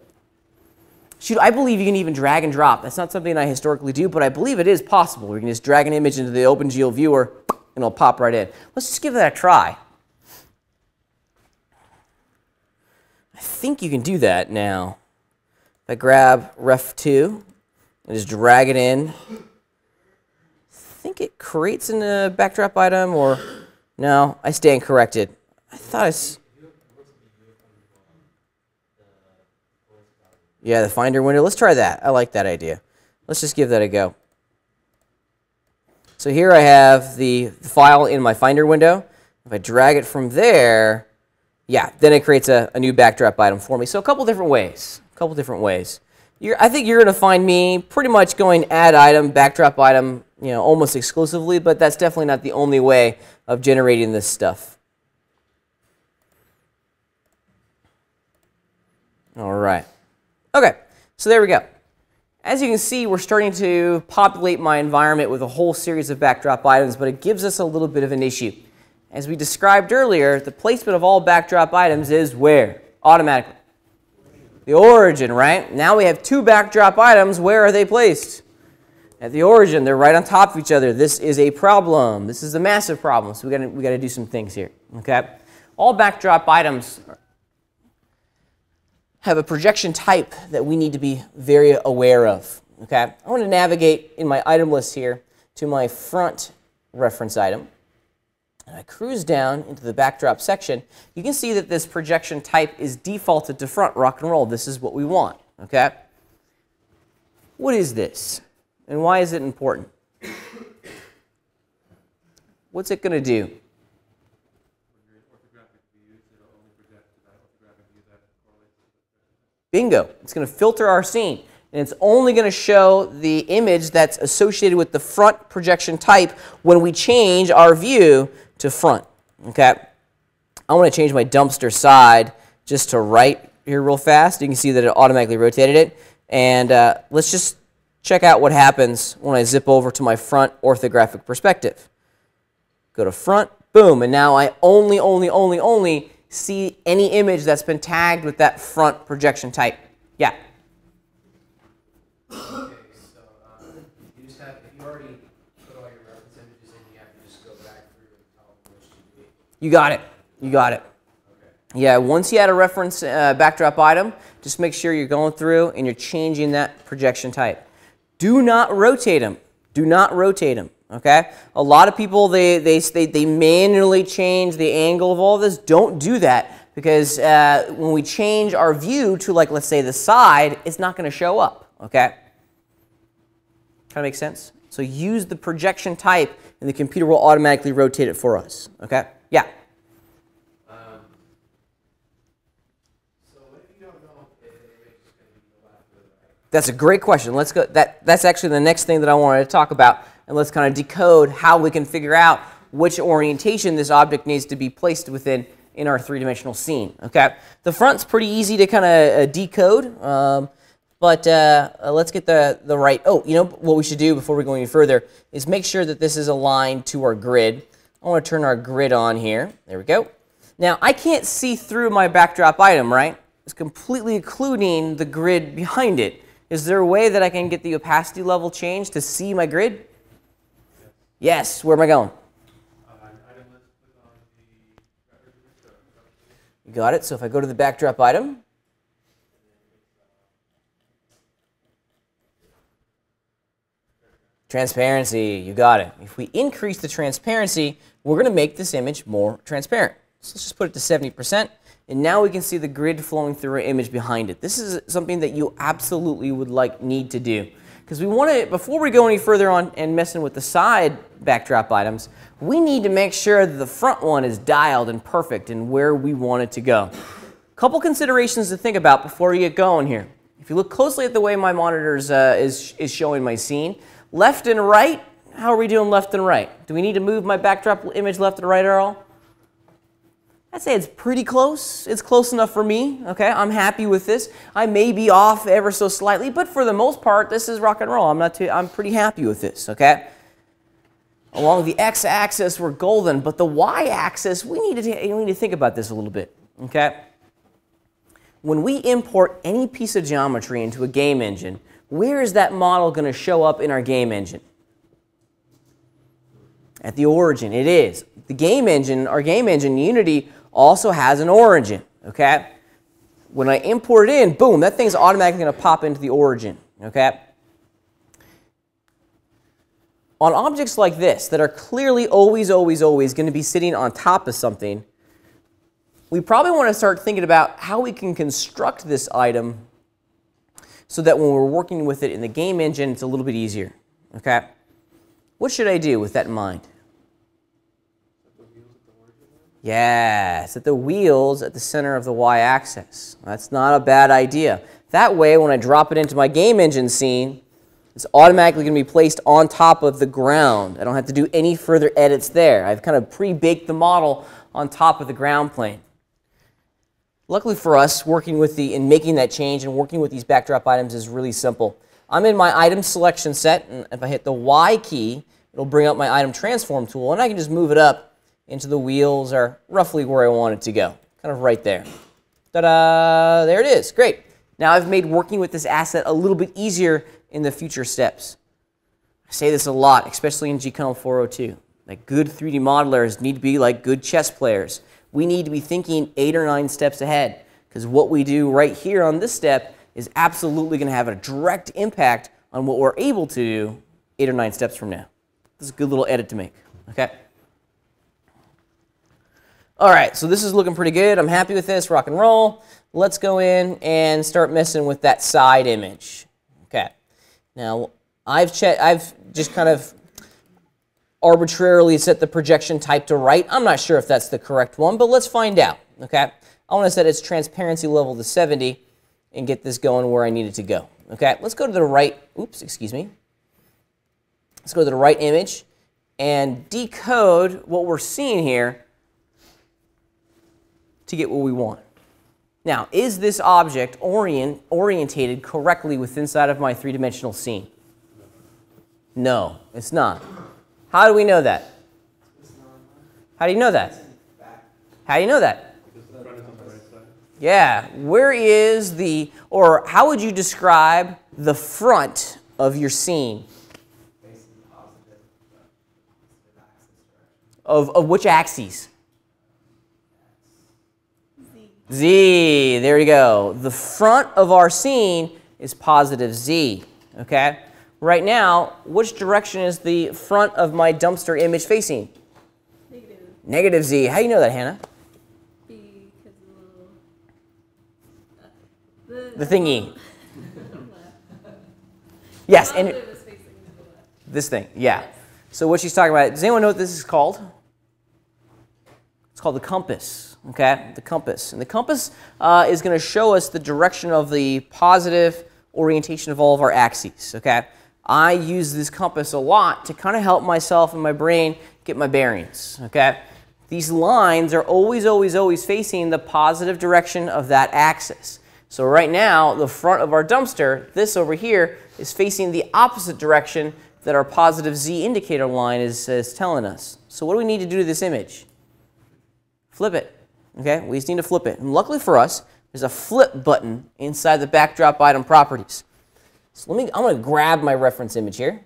Shoot, I believe you can even drag and drop. That's not something I historically do, but I believe it is possible. We can just drag an image into the OpenGL viewer and it'll pop right in. Let's just give that a try. I think you can do that now. If I grab ref2 and just drag it in, I think it creates in a backdrop item, or no, I stand corrected. I thought it's, yeah, the Finder window. Let's try that. I like that idea. Let's just give that a go. So here I have the file in my Finder window. If I drag it from there, yeah, then it creates a new backdrop item for me. So a couple different ways. I think you're going to find me pretty much going add item, backdrop item, almost exclusively, but that's definitely not the only way of generating this stuff. All right. Okay, so there we go. As you can see, we're starting to populate my environment with a whole series of backdrop items, but it gives us a little bit of an issue. As we described earlier, the placement of all backdrop items is where? Automatically. The origin, right? Now we have two backdrop items. Where are they placed? At the origin. They're right on top of each other. This is a problem. This is a massive problem. So we got to do some things here. Okay? All backdrop items have a projection type that we need to be very aware of. Okay? I want to navigate in my item list here to my front reference item. And I cruise down into the backdrop section. You can see that this projection type is defaulted to front, rock and roll. This is what we want. Okay? What is this? And why is it important? What's it going to do? Bingo. It's going to filter our scene. And it's only going to show the image that's associated with the front projection type when we change our view to front. Okay? I want to change my dumpster side just to right here real fast. You can see that it automatically rotated it. And let's just check out what happens when I zip over to my front orthographic perspective. Go to front, boom, and now I only see any image that's been tagged with that front projection type. Yeah? Okay, so you just have, if you already put all your reference images in, you have to just go back through and tell them which to do. You got it. You got it. Okay. Yeah, once you add a reference backdrop item, just make sure you're going through and you're changing that projection type. Do not rotate them. Do not rotate them. Okay? A lot of people, they manually change the angle of all this. Don't do that, because when we change our view to, like, let's say the side, it's not going to show up. Okay? Kind of make sense? So use the projection type, and the computer will automatically rotate it for us. Okay? Yeah? So what if you don't know if the image is going to be the left or the right? That's a great question. Let's go. That's actually the next thing that I wanted to talk about. And let's kind of decode how we can figure out which orientation this object needs to be placed within in our three-dimensional scene. Okay, the front's pretty easy to kind of decode, but let's get the right. Oh, you know what we should do before we go any further is make sure that this is aligned to our grid. I want to turn our grid on here. There we go. Now I can't see through my backdrop item, right? It's completely occluding the grid behind it. Is there a way that I can get the opacity level changed to see my grid? Yes. Where am I going? You got it. So if I go to the backdrop item, transparency, you got it. If we increase the transparency, we're going to make this image more transparent. So let's just put it to 70%. And now we can see the grid flowing through our image behind it. This is something that you absolutely would need to do. Because we want to, before we go any further on and messing with the side backdrop items, we need to make sure that the front one is dialed and perfect and where we want it to go. Couple considerations to think about before you get going here. If you look closely at the way my monitor is showing my scene, left and right, how are we doing left and right? Do we need to move my backdrop image left and right at all? I'd say it's pretty close. It's close enough for me. Okay, I'm happy with this. I may be off ever so slightly, but for the most part, this is rock and roll. I'm pretty happy with this. Okay. Along the x-axis, we're golden, but the y-axis, we need to think about this a little bit. Okay. When we import any piece of geometry into a game engine, where is that model going to show up in our game engine? At the origin. It is. The game engine, our game engine, Unity, also has an origin, okay? When I import it in, boom, that thing's automatically going to pop into the origin, okay? On objects like this that are clearly always going to be sitting on top of something, we probably want to start thinking about how we can construct this item so that when we're working with it in the game engine, it's a little bit easier, okay? What should I do with that in mind? Yeah, set the wheels at the center of the y-axis. That's not a bad idea. That way, when I drop it into my game engine scene, it's automatically going to be placed on top of the ground. I don't have to do any further edits there. I've kind of pre-baked the model on top of the ground plane. Luckily for us, working with and making that change and working with these backdrop items is really simple. I'm in my item selection set, and if I hit the Y key, it'll bring up my item transform tool, and I can just move it up into the wheels or roughly where I want it to go, kind of right there. Ta-da! There it is. Great. Now I've made working with this asset a little bit easier in the future steps. I say this a lot, especially in GCOM 402. Like good 3D modelers need to be like good chess players. We need to be thinking 8 or 9 steps ahead, because what we do right here on this step is absolutely going to have a direct impact on what we're able to do 8 or 9 steps from now. This is a good little edit to make. Okay. All right, so this is looking pretty good. I'm happy with this, rock and roll. Let's go in and start messing with that side image. Okay. Now, I've just kind of arbitrarily set the projection type to right. I'm not sure if that's the correct one, but let's find out. Okay. I want to set its transparency level to 70 and get this going where I need it to go. Okay. Let's go to the right. Oops, excuse me. Let's go to the right image and decode what we're seeing here to get what we want. Now, is this object orientated correctly within inside of my 3-dimensional scene? No, it's not. How do we know that? How do you know that? How do you know that? Yeah, where is the, or how would you describe the front of your scene? Of which axes? Z, there you go. The front of our scene is positive Z, okay? Right now, which direction is the front of my dumpster image facing? Negative. Negative Z. How do you know that, Hannah? Because The thingy. Yes, and was facing to the left. this thing, yeah. So what she's talking about, does anyone know what this is called? It's called the compass. Okay, the compass. And the compass is going to show us the direction of the positive orientation of all of our axes. Okay, I use this compass a lot to kind of help myself and my brain get my bearings. Okay, these lines are always facing the positive direction of that axis. So right now, the front of our dumpster, this over here, is facing the opposite direction that our positive Z indicator line is telling us. So what do we need to do to this image? Flip it. Okay, we just need to flip it. And luckily for us, there's a flip button inside the backdrop item properties. So I'm going to grab my reference image here.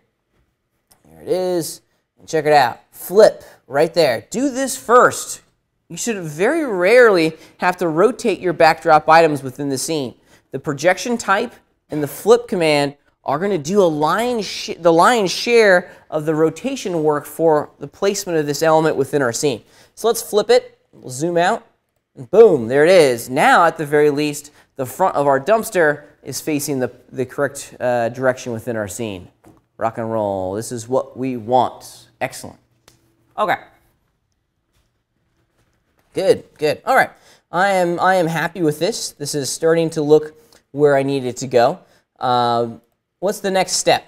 There it is. And check it out. Flip right there. Do this first. You should very rarely have to rotate your backdrop items within the scene. The projection type and the flip command are going to do the lion's share of the rotation work for the placement of this element within our scene. So let's flip it. We'll zoom out, and boom, there it is. Now, at the very least, the front of our dumpster is facing the correct direction within our scene. Rock and roll. This is what we want. Excellent. Okay. Good, good. All right. I am happy with this. This is starting to look where I need it to go. What's the next step?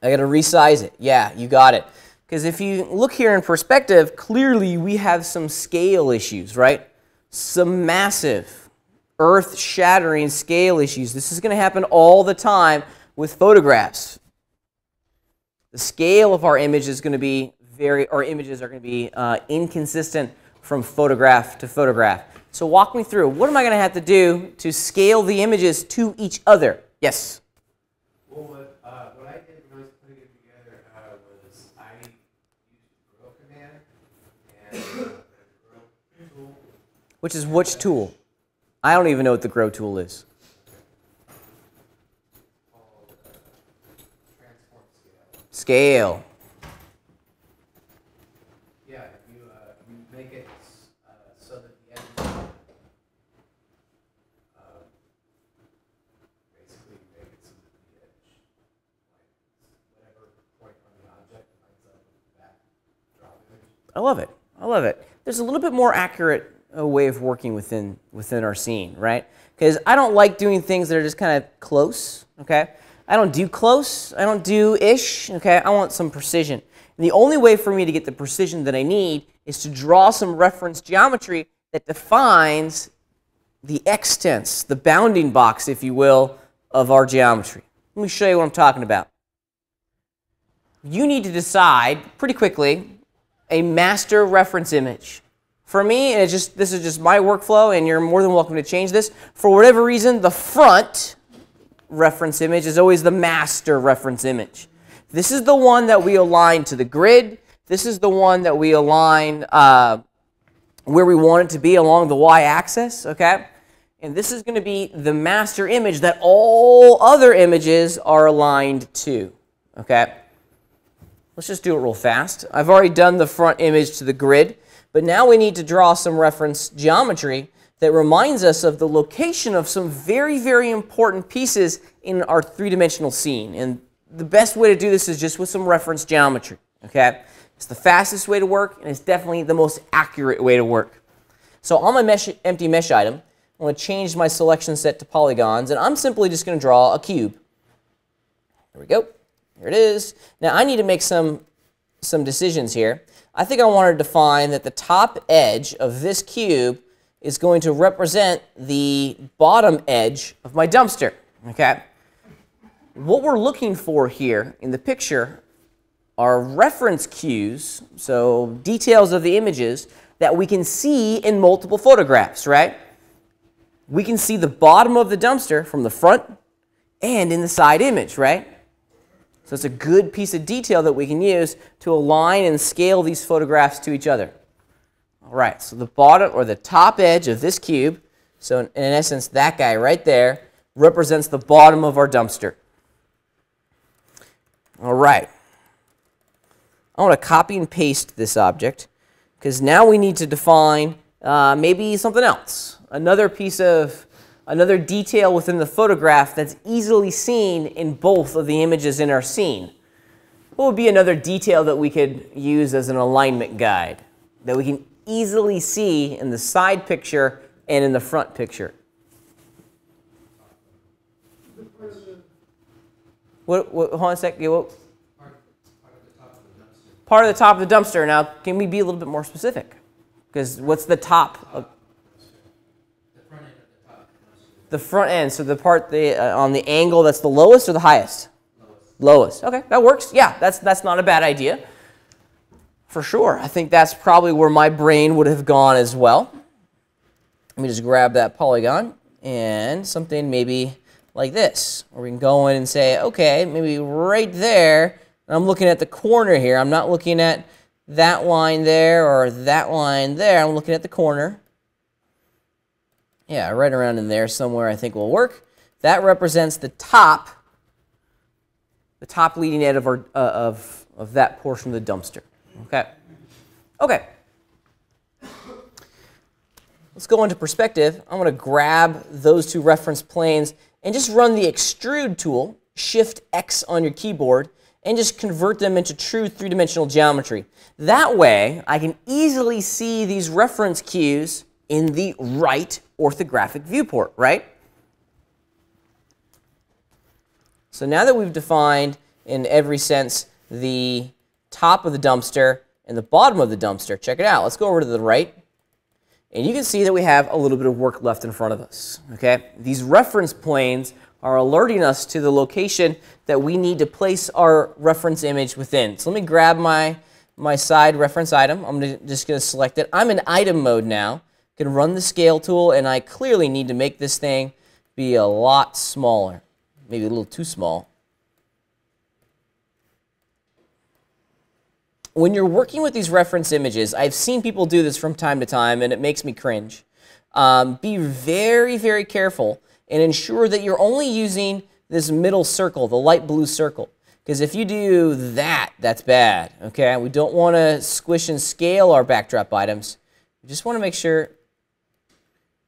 I got to resize it. Yeah, you got it. Because if you look here in perspective, clearly we have some scale issues, right? Some massive, earth-shattering scale issues. This is going to happen all the time with photographs. The scale of our image is going to be our images are going to be inconsistent from photograph to photograph. So walk me through. What am I going to have to do to scale the images to each other? Yes? Well, what I did when I was putting it together was I used the grow command and the grow tool. Which is which tool? I don't even know what the grow tool is. Called transform scale. Scale. Yeah, you make it so that the edges basically make it so that the edge, like whatever point on the object lines up with that drop image. I love it. I love it. There's a little bit more accurate way of working within our scene, right? Because I don't like doing things that are just kind of close, okay? I don't do close. I don't do ish, okay? I want some precision. And the only way for me to get the precision that I need is to draw some reference geometry that defines the extents, the bounding box, if you will, of our geometry. Let me show you what I'm talking about. You need to decide pretty quickly a master reference image. For me, and this is just my workflow, and you're more than welcome to change this. For whatever reason, the front reference image is always the master reference image. This is the one that we align to the grid. This is the one that we align where we want it to be along the y-axis, okay? And this is going to be the master image that all other images are aligned to, okay? Let's just do it real fast. I've already done the front image to the grid. But now we need to draw some reference geometry that reminds us of the location of some very, very important pieces in our three-dimensional scene. And the best way to do this is just with some reference geometry, okay? It's the fastest way to work, and it's definitely the most accurate way to work. So on my empty mesh item, I'm going to change my selection set to polygons, and I'm simply just going to draw a cube. There we go. There it is. Now I need to make some decisions here. I think I want to define that the top edge of this cube is going to represent the bottom edge of my dumpster, okay? What we're looking for here in the picture are reference cues, so details of the images that we can see in multiple photographs, right? We can see the bottom of the dumpster from the front and in the side image, right? So it's a good piece of detail that we can use to align and scale these photographs to each other. All right, so the bottom or the top edge of this cube, so in essence that guy right there, represents the bottom of our dumpster. All right. I want to copy and paste this object because now we need to define maybe something else. Another detail within the photograph that's easily seen in both of the images in our scene. What would be another detail that we could use as an alignment guide that we can easily see in the side picture and in the front picture? Hold on a second. Part of the top of the dumpster. Now, can we be a little bit more specific? Because what's the top of the front end? So the part on the angle that's the lowest or the highest? Lowest. Okay, that works. Yeah, that's not a bad idea. For sure. I think that's probably where my brain would have gone as well. Let me just grab that polygon and something maybe like this, where we can go in and say, okay, maybe right there. I'm looking at the corner here. I'm not looking at that line there or that line there. I'm looking at the corner. Yeah, right around in there somewhere I think will work. That represents the top the top leading edge of, of that portion of the dumpster. Okay. Okay. Let's go into perspective. I'm going to grab those two reference planes and just run the extrude tool, Shift X on your keyboard, and just convert them into true three-dimensional geometry. That way, I can easily see these reference cues in the right orthographic viewport, right? So now that we've defined, in every sense, the top of the dumpster and the bottom of the dumpster, check it out. Let's go over to the right. And you can see that we have a little bit of work left in front of us. Okay? These reference planes are alerting us to the location that we need to place our reference image within. So let me grab my side reference item. I'm just going to select it. I'm in item mode now. I can run the scale tool, and I clearly need to make this thing be a lot smaller. Maybe a little too small. When you're working with these reference images, I've seen people do this from time to time, and it makes me cringe. Be very, very careful and ensure that you're only using this middle circle, the light blue circle. Because if you do that, that's bad. Okay? We don't want to squish and scale our backdrop items. We just want to make sure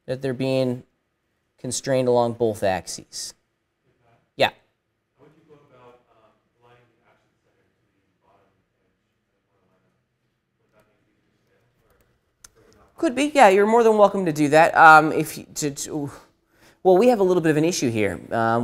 that they're being constrained along both axes. Yeah? How would you go about aligning the action center to the bottom edge of one line? Would that make it easier to scale? Could be. Yeah, you're more than welcome to do that. Well, we have a little bit of an issue here.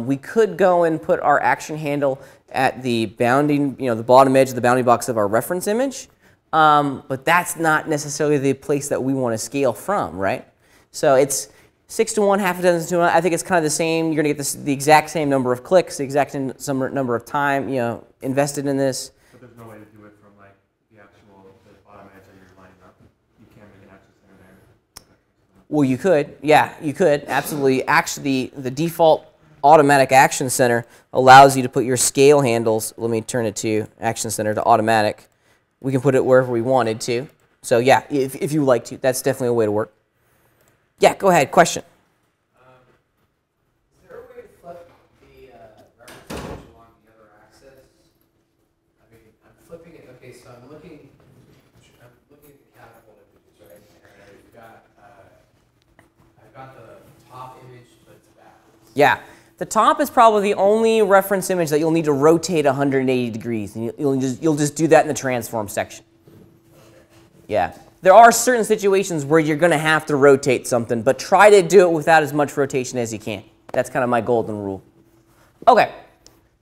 We could go and put our action handle at the bounding, the bottom edge of the bounding box of our reference image, but that's not necessarily the place that we want to scale from, right? So it's 6 to 1, half a dozen to 1. I think it's kind of the same. You're going to get the exact same number of clicks, the exact same number of time invested in this. But there's no way to do it from like the bottom edge that you're lining up. You can't make an action center there. Well, you could. Yeah, you could. Absolutely. Actually, the default automatic action center allows you to put your scale handles. Let me turn it to action center to automatic. We can put it wherever we wanted to. So yeah, if you like to, that's definitely a way to work. Yeah, go ahead. Question. Is there a way to flip the reference image along the other axis? I mean, I'm flipping it. Okay, so I'm looking at the catapult images, right? And I've got the top image, but it's backwards. Yeah. The top is probably the only reference image that you'll need to rotate 180 degrees. And you'll just do that in the transform section. Yeah. There are certain situations where you're going to have to rotate something, but try to do it without as much rotation as you can. That's kind of my golden rule. Okay.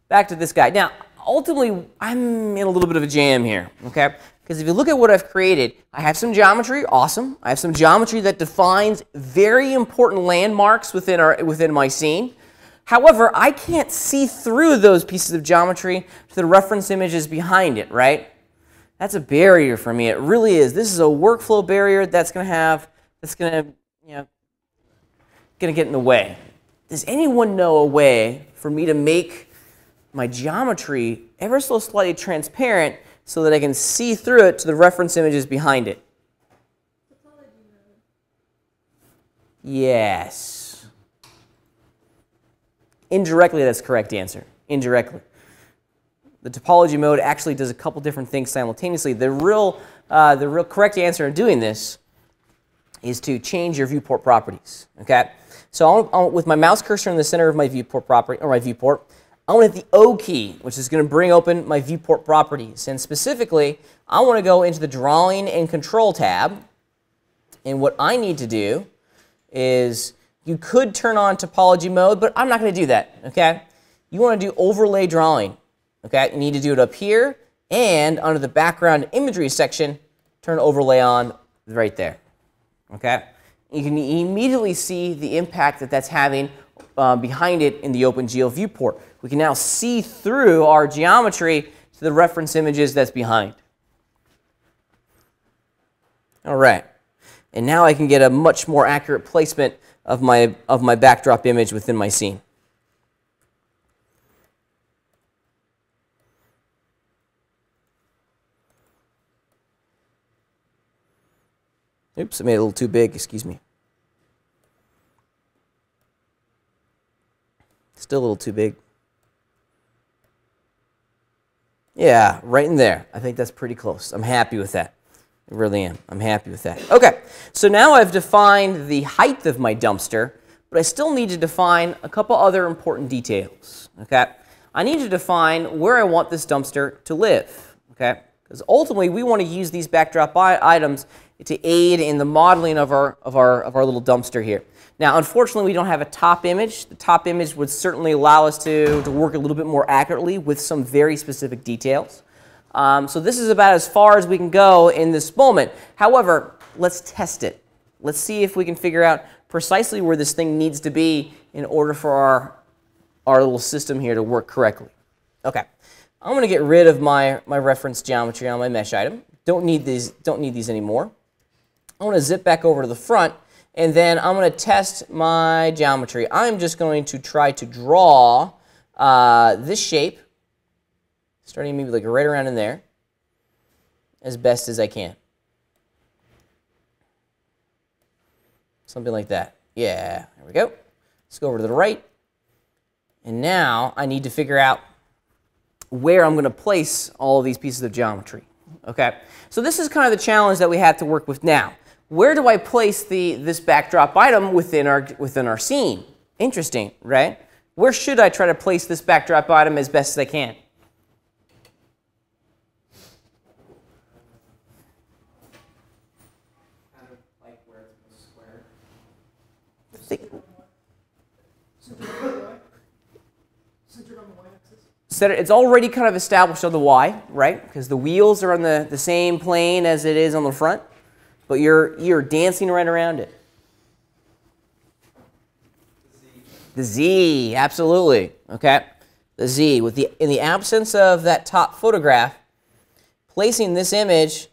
Back to this guy. Now, ultimately, I'm in a little bit of a jam here, okay? Because if you look at what I've created, I have some geometry, awesome. I have some geometry that defines very important landmarks within my scene. However, I can't see through those pieces of geometry to the reference images behind it, right? That's a barrier for me. It really is. This is a workflow barrier that's going to get in the way. Does anyone know a way for me to make my geometry ever so slightly transparent so that I can see through it to the reference images behind it? Yes. Indirectly, that's the correct answer. Indirectly. The topology mode actually does a couple different things simultaneously. The real correct answer in doing this is to change your viewport properties. Okay, so with my mouse cursor in the center of my viewport property or my viewport, I want to hit the O key, which is going to bring open my viewport properties. And specifically, I want to go into the Drawing and Control tab. And what I need to do is, you could turn on topology mode, but I'm not going to do that. Okay, you want to do Overlay Drawing. Okay, you need to do it up here, and under the background imagery section, turn overlay on right there. Okay, you can immediately see the impact that that's having behind it in the OpenGL viewport. We can now see through our geometry to the reference images that's behind. All right, and now I can get a much more accurate placement of my backdrop image within my scene. Oops, I made it a little too big, excuse me. Still a little too big. Yeah, right in there. I think that's pretty close. I'm happy with that. I really am. I'm happy with that. Okay, so now I've defined the height of my dumpster, but I still need to define a couple other important details. Okay, I need to define where I want this dumpster to live. Okay, because ultimately we want to use these backdrop items to aid in the modeling of our little dumpster here. Now, unfortunately, we don't have a top image. The top image would certainly allow us to work a little bit more accurately with some very specific details. So this is about as far as we can go in this moment. However, let's test it. Let's see if we can figure out precisely where this thing needs to be in order for our little system here to work correctly. Okay, I'm going to get rid of my reference geometry on my mesh item. Don't need these anymore. I want to zip back over to the front, and then I'm going to test my geometry. I'm just going to try to draw this shape, starting maybe like right around in there, as best as I can. Something like that. Yeah, there we go. Let's go over to the right. And now I need to figure out where I'm going to place all of these pieces of geometry. Okay, so this is kind of the challenge that we have to work with now. Where do I place this backdrop item within our scene? Interesting, right? Where should I try to place this backdrop item as best as I can? Kind of like where it's a square. Centered on the y-axis. It's already kind of established on the Y, right? Because the wheels are on the same plane as it is on the front. But you're dancing right around it. The Z, absolutely. Okay, the Z. In the absence of that top photograph, placing this image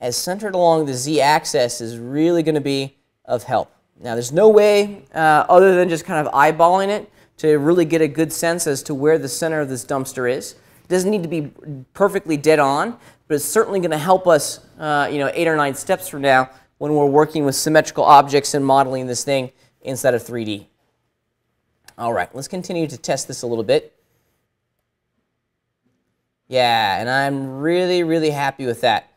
as centered along the Z axis is really going to be of help. Now, there's no way other than just kind of eyeballing it to really get a good sense as to where the center of this dumpster is. It doesn't need to be perfectly dead on, but it's certainly going to help us 8 or 9 steps from now when we're working with symmetrical objects and modeling this thing instead of 3D. All right, let's continue to test this a little bit. Yeah, and I'm really, really happy with that.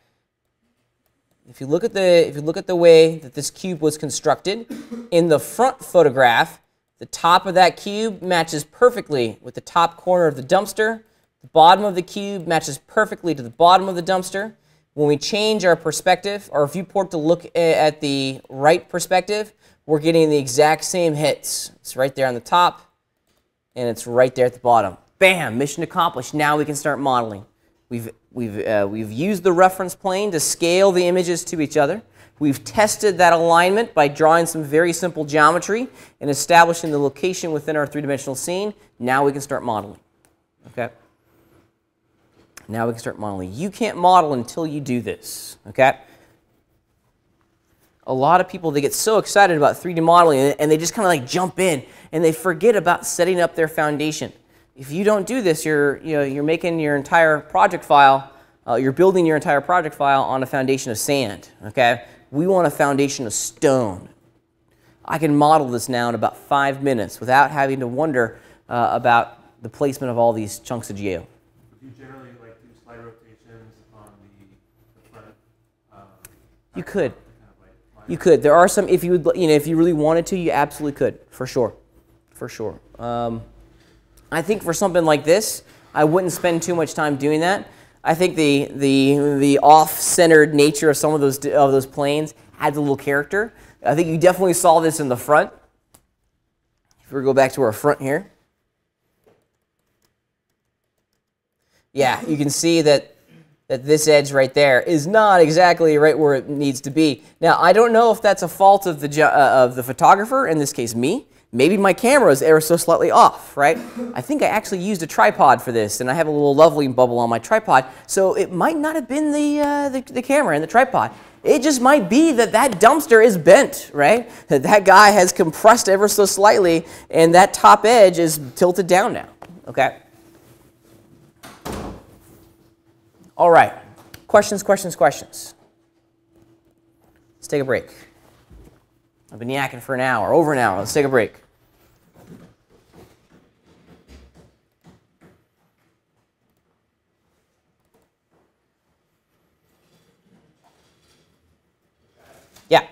If you look at the way that this cube was constructed, in the front photograph, the top of that cube matches perfectly with the top corner of the dumpster. The bottom of the cube matches perfectly to the bottom of the dumpster. When we change our perspective, our viewport to look at the right perspective, we're getting the exact same hits. It's right there on the top, and it's right there at the bottom. Bam! Mission accomplished. Now we can start modeling. We've used the reference plane to scale the images to each other. We've tested that alignment by drawing some very simple geometry and establishing the location within our three-dimensional scene. Now we can start modeling. Okay? Now we can start modeling. You can't model until you do this. Okay? A lot of people, they get so excited about 3D modeling and they just kind of like jump in and they forget about setting up their foundation. If you don't do this, you're making your entire project file, you're building your entire project file on a foundation of sand. Okay? We want a foundation of stone. I can model this now in about 5 minutes without having to wonder about the placement of all these chunks of geo. Do you generally like do slide rotations on the front? You could. You could. There are some. If you would, if you really wanted to, you absolutely could. For sure. For sure. I think for something like this, I wouldn't spend too much time doing that. I think the off-centered nature of some of those planes adds a little character. I think you definitely saw this in the front. If we go back to our front here. Yeah, you can see that this edge right there is not exactly right where it needs to be. Now, I don't know if that's a fault of the photographer, in this case me. Maybe my camera is ever so slightly off, right? I think I actually used a tripod for this, and I have a little leveling bubble on my tripod, so it might not have been the camera and the tripod. It just might be that dumpster is bent, right? That guy has compressed ever so slightly, and that top edge is tilted down now, okay? All right, questions, questions, questions. Let's take a break. I've been yakking for an hour, over an hour. Let's take a break. Yeah.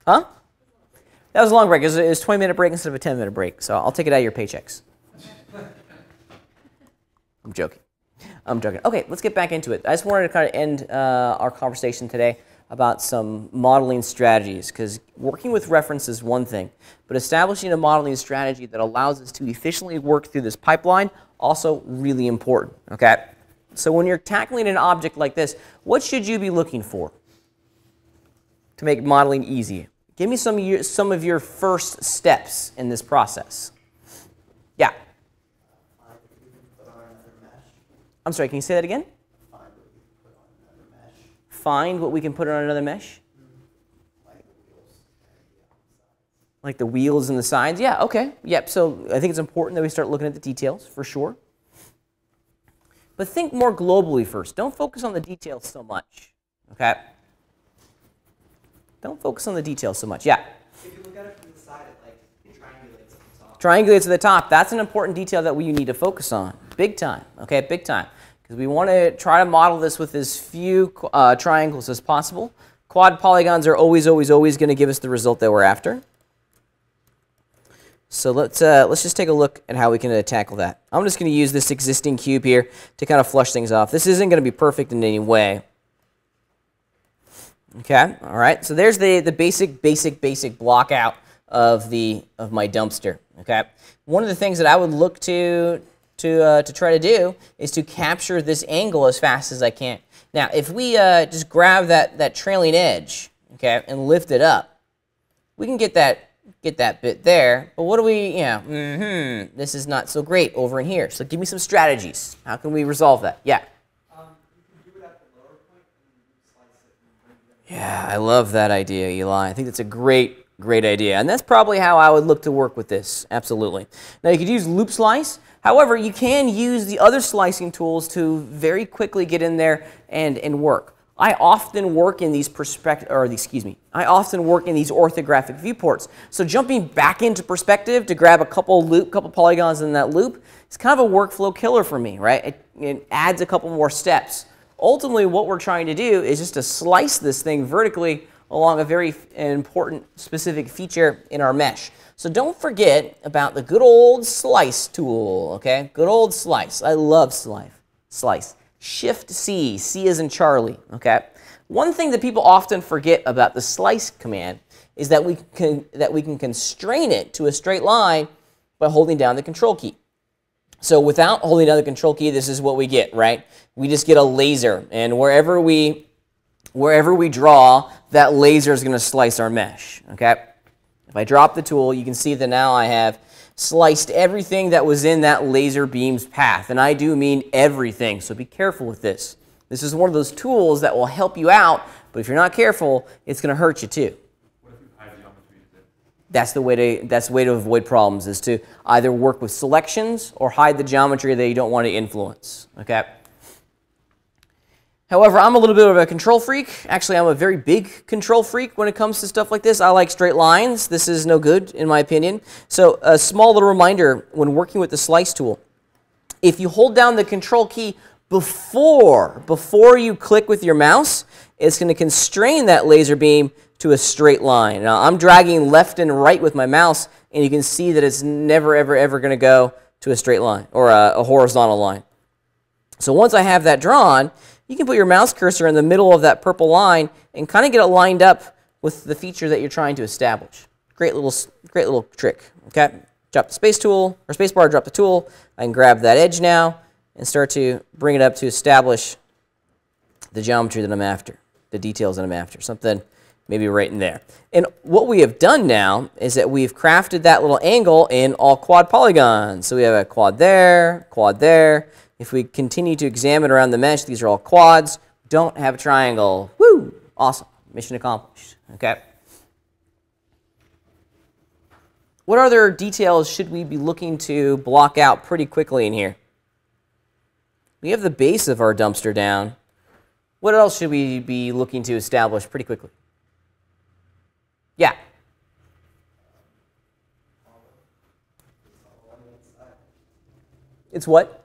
Huh? That was a long break. It was a 20-minute break instead of a 10-minute break. So I'll take it out of your paychecks. I'm joking. I'm joking. Okay, let's get back into it. I just wanted to kind of end our conversation today about some modeling strategies, because working with reference is one thing, but establishing a modeling strategy that allows us to efficiently work through this pipeline, also really important, okay? So when you're tackling an object like this, what should you be looking for to make modeling easy? Give me some of your first steps in this process. Yeah? I'm sorry, can you say that again? Find what we can put on another mesh? Like the wheels and the sides? Yeah, okay. Yep, so I think it's important that we start looking at the details, for sure. But think more globally first. Don't focus on the details so much, okay? Don't focus on the details so much. Yeah? If you look at it from the side, it triangulates at the top. Triangulates at the top. That's an important detail that you need to focus on. Big time, okay? Big time. Because we want to try to model this with as few triangles as possible. Quad polygons are always going to give us the result that we're after. So let's just take a look at how we can tackle that. I'm just going to use this existing cube here to kind of flush things off. This isn't going to be perfect in any way. Okay, all right. So there's the basic block out of my dumpster. Okay, one of the things that I would look to try to do is to capture this angle as fast as I can. Now, if we just grab that trailing edge, okay, and lift it up, we can get that bit there. But what do we, this is not so great over in here. So give me some strategies. How can we resolve that? Yeah. You can do it at the lower point and slice it and bring it in. Yeah, I love that idea, Eli. I think that's a great idea. And that's probably how I would look to work with this. Absolutely. Now, you could use loop slice. However, you can use the other slicing tools to very quickly get in there and work. I often work in these I often work in these orthographic viewports. So jumping back into perspective to grab a couple polygons in that loop is kind of a workflow killer for me, right? It adds a couple more steps. Ultimately, what we're trying to do is just to slice this thing vertically along a very important specific feature in our mesh. So don't forget about the good old slice tool, okay? Good old slice. I love slice. Shift-C, C as in Charlie, okay? One thing that people often forget about the slice command is that we can constrain it to a straight line by holding down the control key. So without holding down the control key, this is what we get, right? We just get a laser, and wherever we draw, that laser is going to slice our mesh, okay? If I drop the tool, you can see that now I have sliced everything that was in that laser beam's path. And I do mean everything, so be careful with this. This is one of those tools that will help you out, but if you're not careful, it's going to hurt you too. What if you hide geometry? That's the way to avoid problems, is to either work with selections or hide the geometry that you don't want to influence, okay? However, I'm a little bit of a control freak. Actually, I'm a very big control freak when it comes to stuff like this. I like straight lines. This is no good, in my opinion. So a small little reminder when working with the slice tool. If you hold down the control key before you click with your mouse, it's going to constrain that laser beam to a straight line. Now, I'm dragging left and right with my mouse, and you can see that it's never, ever going to go to a straight line or a horizontal line. So once I have that drawn, you can put your mouse cursor in the middle of that purple line and kind of get it lined up with the feature that you're trying to establish. Great little trick. Okay, drop the space tool or space bar. Drop the tool. I can grab that edge now and start to bring it up to establish the geometry that I'm after, the details that I'm after. Something maybe right in there. And what we have done now is that we've crafted that little angle in all quad polygons. So we have a quad there, quad there. If we continue to examine around the mesh, these are all quads. Don't have a triangle. Woo! Awesome. Mission accomplished. Okay. What other details should we be looking to block out pretty quickly in here? We have the base of our dumpster down. What else should we be looking to establish pretty quickly? Yeah. It's what?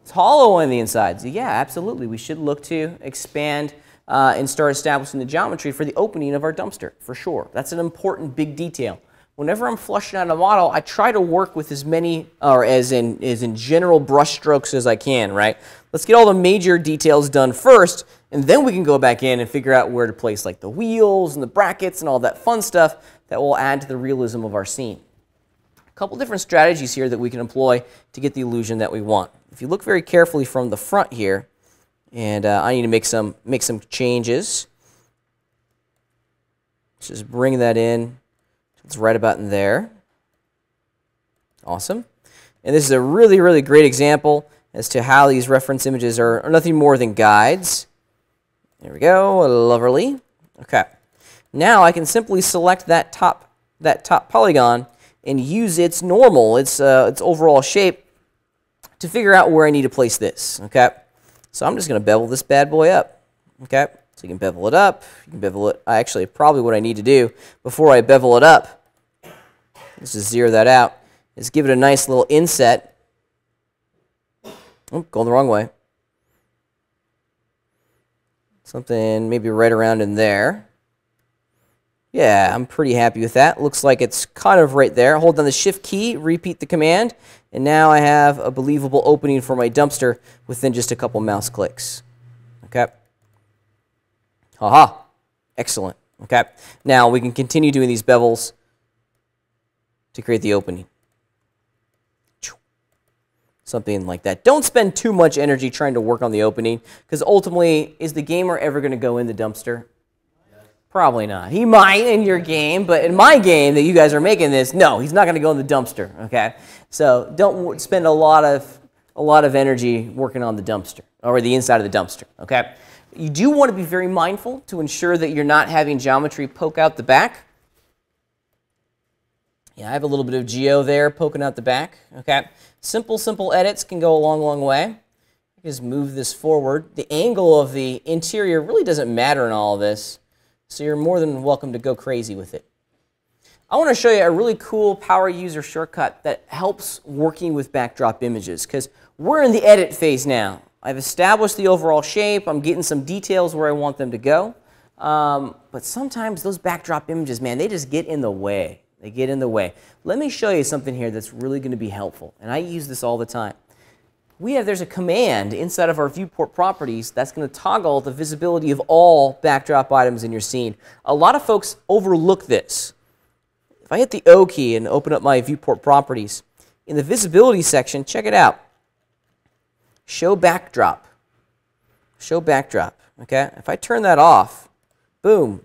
It's hollow on the inside. So yeah, absolutely. We should look to expand and start establishing the geometry for the opening of our dumpster, for sure. That's an important big detail. Whenever I'm flushing out a model, I try to work with as many, or as in general brush strokes as I can, right? Let's get all the major details done first, and then we can go back in and figure out where to place like the wheels and the brackets and all that fun stuff that will add to the realism of our scene. A couple different strategies here that we can employ to get the illusion that we want. If you look very carefully from the front here, and I need to make some changes. Let's just bring that in. It's right about in there. Awesome. And this is a really, really great example as to how these reference images are nothing more than guides. There we go. Lovely. Okay. Now I can simply select that top polygon and use its normal, its overall shape to figure out where I need to place this. Okay. So I'm just going to bevel this bad boy up. Okay. So you can bevel it up. You can bevel it. Actually, probably what I need to do before I bevel it up, let's just zero that out, is give it a nice little inset. Oh, going the wrong way. Something maybe right around in there. Yeah, I'm pretty happy with that. Looks like it's kind of right there. Hold down the Shift key, repeat the command, and now I have a believable opening for my dumpster within just a couple mouse clicks. Okay. Haha. Excellent. Okay. Now we can continue doing these bevels to create the opening. Something like that. Don't spend too much energy trying to work on the opening, because ultimately, is the gamer ever going to go in the dumpster? Probably not. He might in your game, but in my game that you guys are making this, no, he's not going to go in the dumpster. Okay, so don't spend a lot of energy working on the dumpster or the inside of the dumpster. Okay, you do want to be very mindful to ensure that you're not having geometry poke out the back. Yeah, I have a little bit of geo there poking out the back. Okay, simple edits can go a long way. Just move this forward. The angle of the interior really doesn't matter in all of this, so you're more than welcome to go crazy with it. I want to show you a really cool power user shortcut that helps working with backdrop images, because we're in the edit phase now. I've established the overall shape. I'm getting some details where I want them to go. But sometimes those backdrop images, man, they just get in the way. They get in the way. Let me show you something here that's really going to be helpful, and I use this all the time. There's a command inside of our viewport properties that's going to toggle the visibility of all backdrop items in your scene. A lot of folks overlook this. If I hit the O key and open up my viewport properties, in the visibility section, check it out. Show backdrop. Show backdrop. Okay? If I turn that off, boom,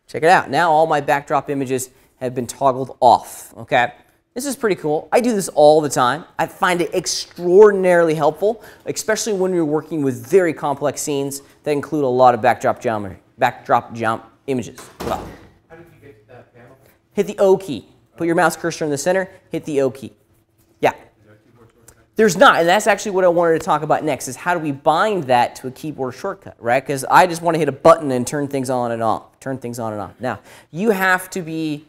check it out. Now all my backdrop images have been toggled off. Okay? This is pretty cool. I do this all the time. I find it extraordinarily helpful, especially when you're working with very complex scenes that include a lot of backdrop images. Wow. How did you get to that panel? Hit the O key. Put your mouse cursor in the center. Hit the O key. Yeah. There's not, and that's actually what I wanted to talk about next, is how do we bind that to a keyboard shortcut, right? Because I just want to hit a button and turn things on and off. Turn things on and off. Now, you have to be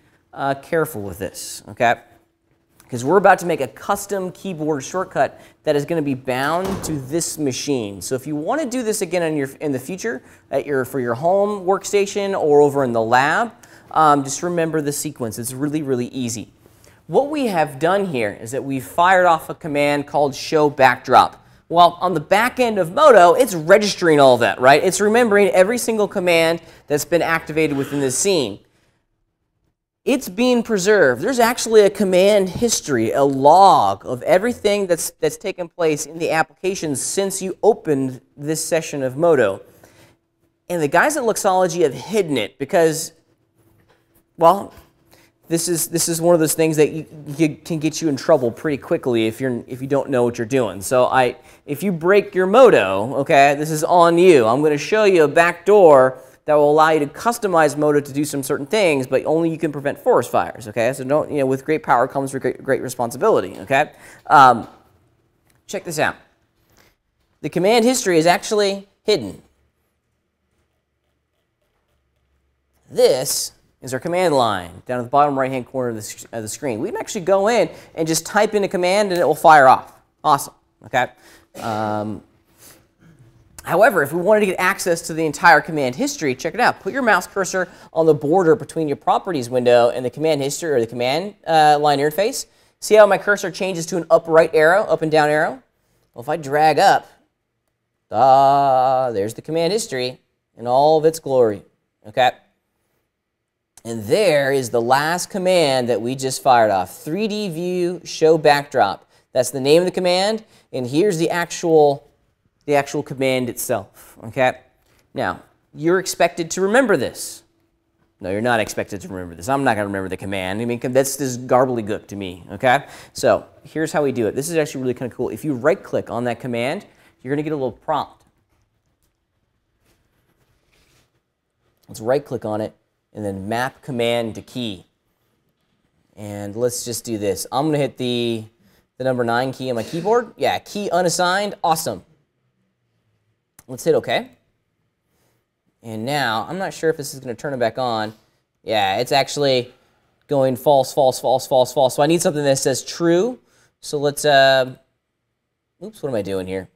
careful with this, okay? Because we're about to make a custom keyboard shortcut that is going to be bound to this machine. So if you want to do this again in the future for your home workstation or over in the lab, just remember the sequence. It's really easy. What we have done here is that we've fired off a command called show backdrop. Well, on the back end of Modo, it's registering all that, right? It's remembering every single command that's been activated within the scene. It's being preserved. There's actually a command history, a log of everything that's taken place in the application since you opened this session of Modo. And the guys at Luxology have hidden it because, well, this is one of those things that can get you in trouble pretty quickly if you don't know what you're doing. So if you break your Modo, okay, this is on you. I'm going to show you a backdoor that will allow you to customize Modo to do some certain things, but only you can prevent forest fires, okay? So don't, with great power comes great responsibility, okay? Check this out. The command history is actually hidden. This is our command line down at the bottom right-hand corner of the screen. We can actually go in and just type in a command and it will fire off. Awesome, okay? However, if we wanted to get access to the entire command history, check it out. Put your mouse cursor on the border between your properties window and the command history or the command line interface. See how my cursor changes to an up right arrow, up and down arrow? Well, if I drag up, there's the command history in all of its glory. Okay? And there is the last command that we just fired off. 3D view show backdrop. That's the name of the command, and here's the actual command itself. Okay? Now, you're expected to remember this. No, you're not expected to remember this. I'm not going to remember the command. I mean, that's just garbly-gook to me. Okay? So here's how we do it. This is actually really kind of cool. If you right-click on that command, you're going to get a little prompt. Let's right-click on it and then map command to key. And let's just do this. I'm going to hit the number 9 key on my keyboard. Yeah, key unassigned. Awesome. Let's hit OK. And now, I'm not sure if this is going to turn it back on. Yeah, it's actually going false, false, false, false, false. So I need something that says true. So let's, oops, what am I doing here?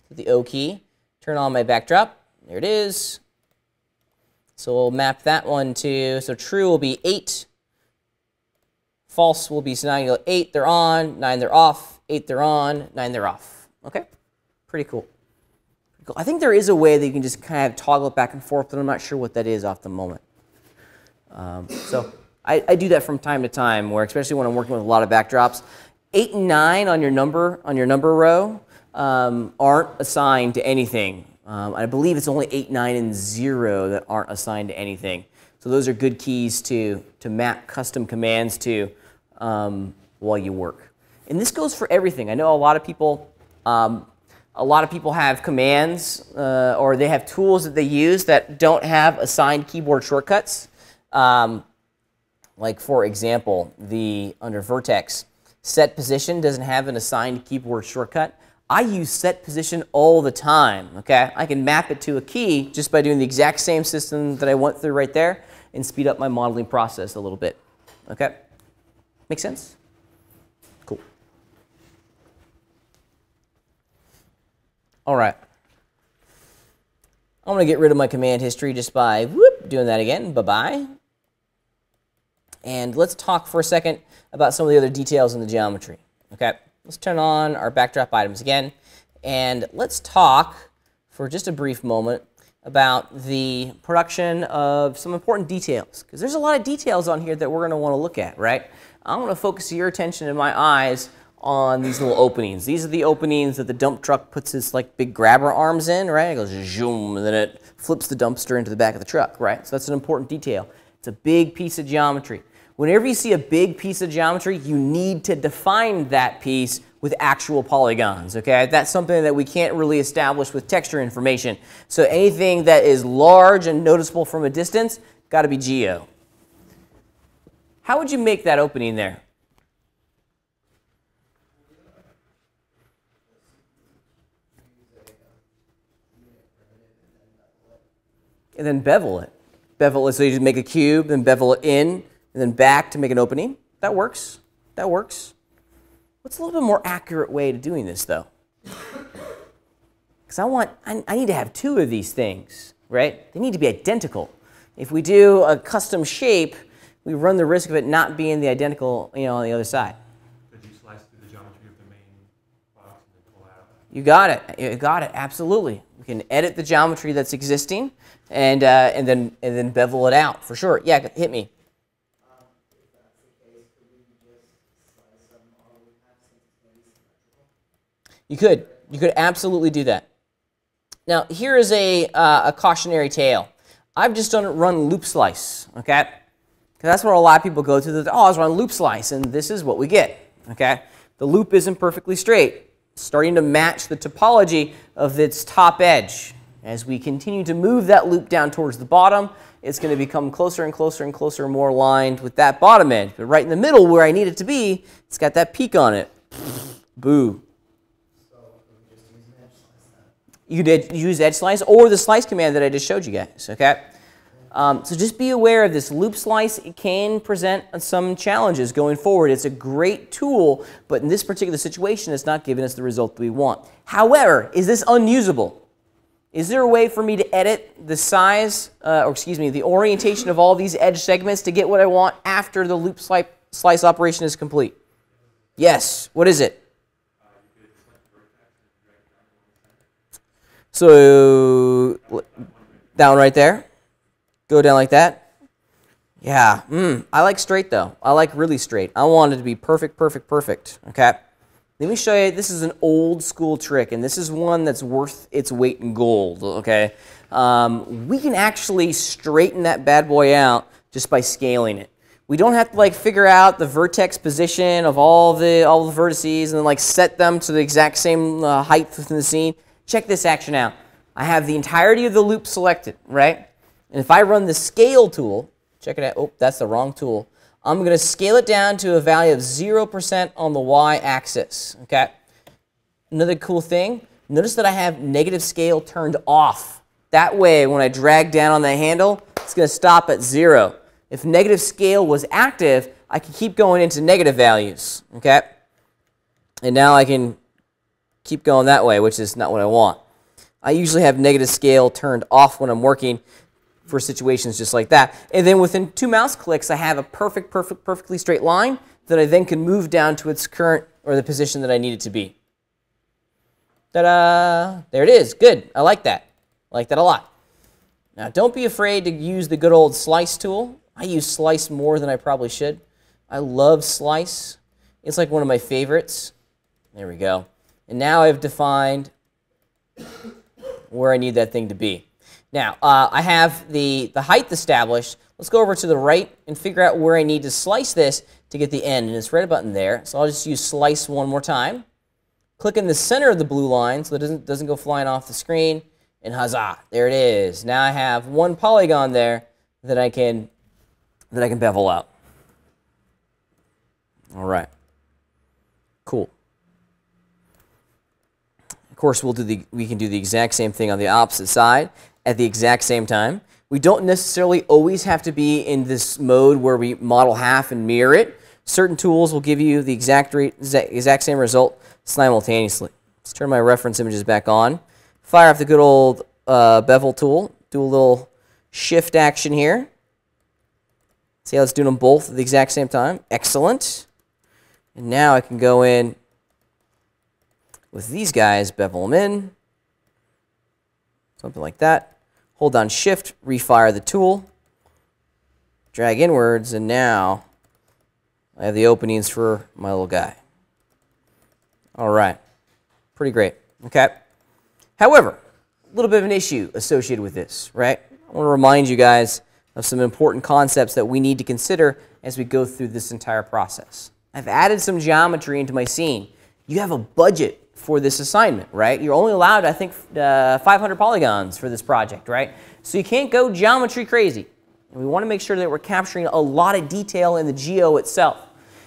Hit the O key. Turn on my backdrop. There it is. So we'll map that one to, so true will be 8. False will be, so now you go 8, they're on, 9, they're off, 8, they're on, 9, they're off. Okay? Pretty cool. I think there is a way that you can just kind of toggle it back and forth, but I'm not sure what that is off the moment. So I do that from time to time, where especially when I'm working with a lot of backdrops, 8 and 9 on your number row aren't assigned to anything. I believe it's only 8, 9, and 0 that aren't assigned to anything. So those are good keys to map custom commands to while you work. And this goes for everything. I know a lot of people have commands or they have tools that they use that don't have assigned keyboard shortcuts. Like for example, under Vertex, set position doesn't have an assigned keyboard shortcut. I use set position all the time. Okay, I can map it to a key just by doing the exact same system that I went through right there and speed up my modeling process a little bit. Okay, make sense? Cool. All right. I'm going to get rid of my command history just by doing that again. Bye-bye. And let's talk for a second about some of the other details in the geometry. Okay, let's turn on our backdrop items again. And let's talk for just a brief moment about the production of some important details. Because there's a lot of details on here that we're going to want to look at, right? I want to focus your attention and my eyes on these little openings. These are the openings that the dump truck puts its like big grabber arms in, right? It goes zoom, and then it flips the dumpster into the back of the truck, right? So that's an important detail. It's a big piece of geometry. Whenever you see a big piece of geometry, you need to define that piece with actual polygons, okay? That's something that we can't really establish with texture information. So anything that is large and noticeable from a distance, got to be geo. How would you make that opening there? And then bevel it. Bevel it so you just make a cube, then bevel it in, and then back to make an opening. That works. That works. What's a little bit more accurate way to doing this, though? Because I need to have 2 of these things, right? They need to be identical. If we do a custom shape, we run the risk of it not being the identical, on the other side. Did you slice through the geometry of the main box and then pull out? You got it. You got it. Absolutely. We can edit the geometry that's existing, and then bevel it out for sure. Yeah, hit me. You could absolutely do that. Now, here is a cautionary tale. I've just run loop slice, okay? Because that's what a lot of people go to. Oh, I was running loop slice, and this is what we get, okay? The loop isn't perfectly straight. It's starting to match the topology of its top edge. As we continue to move that loop down towards the bottom, it's going to become closer and closer and closer, more aligned with that bottom edge. But right in the middle, where I need it to be, it's got that peak on it. Boo. You could use edge slice or the slice command that I just showed you guys, okay? So just be aware of this loop slice. It can present some challenges going forward. It's a great tool, but in this particular situation, it's not giving us the result that we want. However, is this unusable? Is there a way for me to edit the size, or excuse me, the orientation of all these edge segments to get what I want after the loop slice operation is complete? Yes. What is it? So down right there. Go down like that. Yeah. I like straight though. I like really straight. I want it to be perfect, perfect, perfect. Okay. Let me show you, this is an old school trick, and this is one that's worth its weight in gold, okay? We can actually straighten that bad boy out just by scaling it. We don't have to like figure out the vertex position of all the vertices and then like set them to the exact same height within the scene. Check this action out. I have the entirety of the loop selected, right? And if I run the scale tool, check it out. Oh, that's the wrong tool. I'm going to scale it down to a value of 0% on the y-axis, okay? Another cool thing, notice that I have negative scale turned off. That way, when I drag down on the handle, it's going to stop at 0. If negative scale was active, I can keep going into negative values, okay? And now I can keep going that way, which is not what I want. I usually have negative scale turned off when I'm working for situations just like that. And then within 2 mouse clicks, I have a perfectly straight line that I then can move down to its current or the position that I need it to be. Ta-da! There it is. Good. I like that. I like that a lot. Now, don't be afraid to use the good old slice tool. I use slice more than I probably should. I love slice. It's like one of my favorites. There we go. And now I've defined where I need that thing to be. Now, I have the height established. Let's go over to the right and figure out where I need to slice this to get the end. And it's right about in there. So I'll just use slice one more time. Click in the center of the blue line so it doesn't go flying off the screen. And huzzah, there it is. Now I have one polygon there that I can bevel out. All right. Cool. Of course, we can do the exact same thing on the opposite side at the exact same time. We don't necessarily always have to be in this mode where we model half and mirror it. Certain tools will give you the exact same result simultaneously. Let's turn my reference images back on. Fire up the good old bevel tool. Do a little shift action here. See how it's doing them both at the exact same time? Excellent. And now I can go in with these guys, bevel them in. Something like that. Hold down shift, refire the tool. Drag inwards, and now I have the openings for my little guy. All right. Pretty great. Okay. However, a little bit of an issue associated with this, right? I want to remind you guys of some important concepts that we need to consider as we go through this entire process. I've added some geometry into my scene. You have a budget for this assignment, right? You're only allowed, I think, 500 polygons for this project, right? So you can't go geometry crazy. And we want to make sure that we're capturing a lot of detail in the geo itself.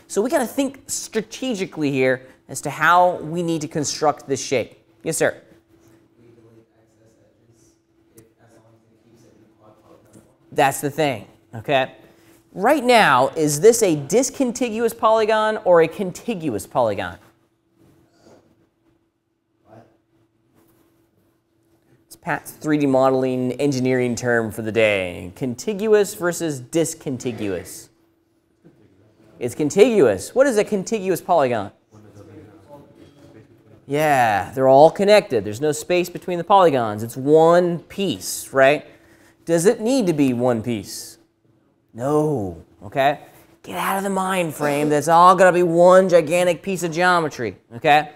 So we got to think strategically here as to how we need to construct this shape. Yes, sir? That's the thing, okay? Right now, is this a discontiguous polygon or a contiguous polygon? It's Pat's 3D modeling engineering term for the day. Contiguous versus discontiguous. It's contiguous. What is a contiguous polygon? Yeah, they're all connected. There's no space between the polygons. It's one piece, right? Does it need to be one piece? No, okay? Get out of the mind frame. That's all going to be one gigantic piece of geometry, okay?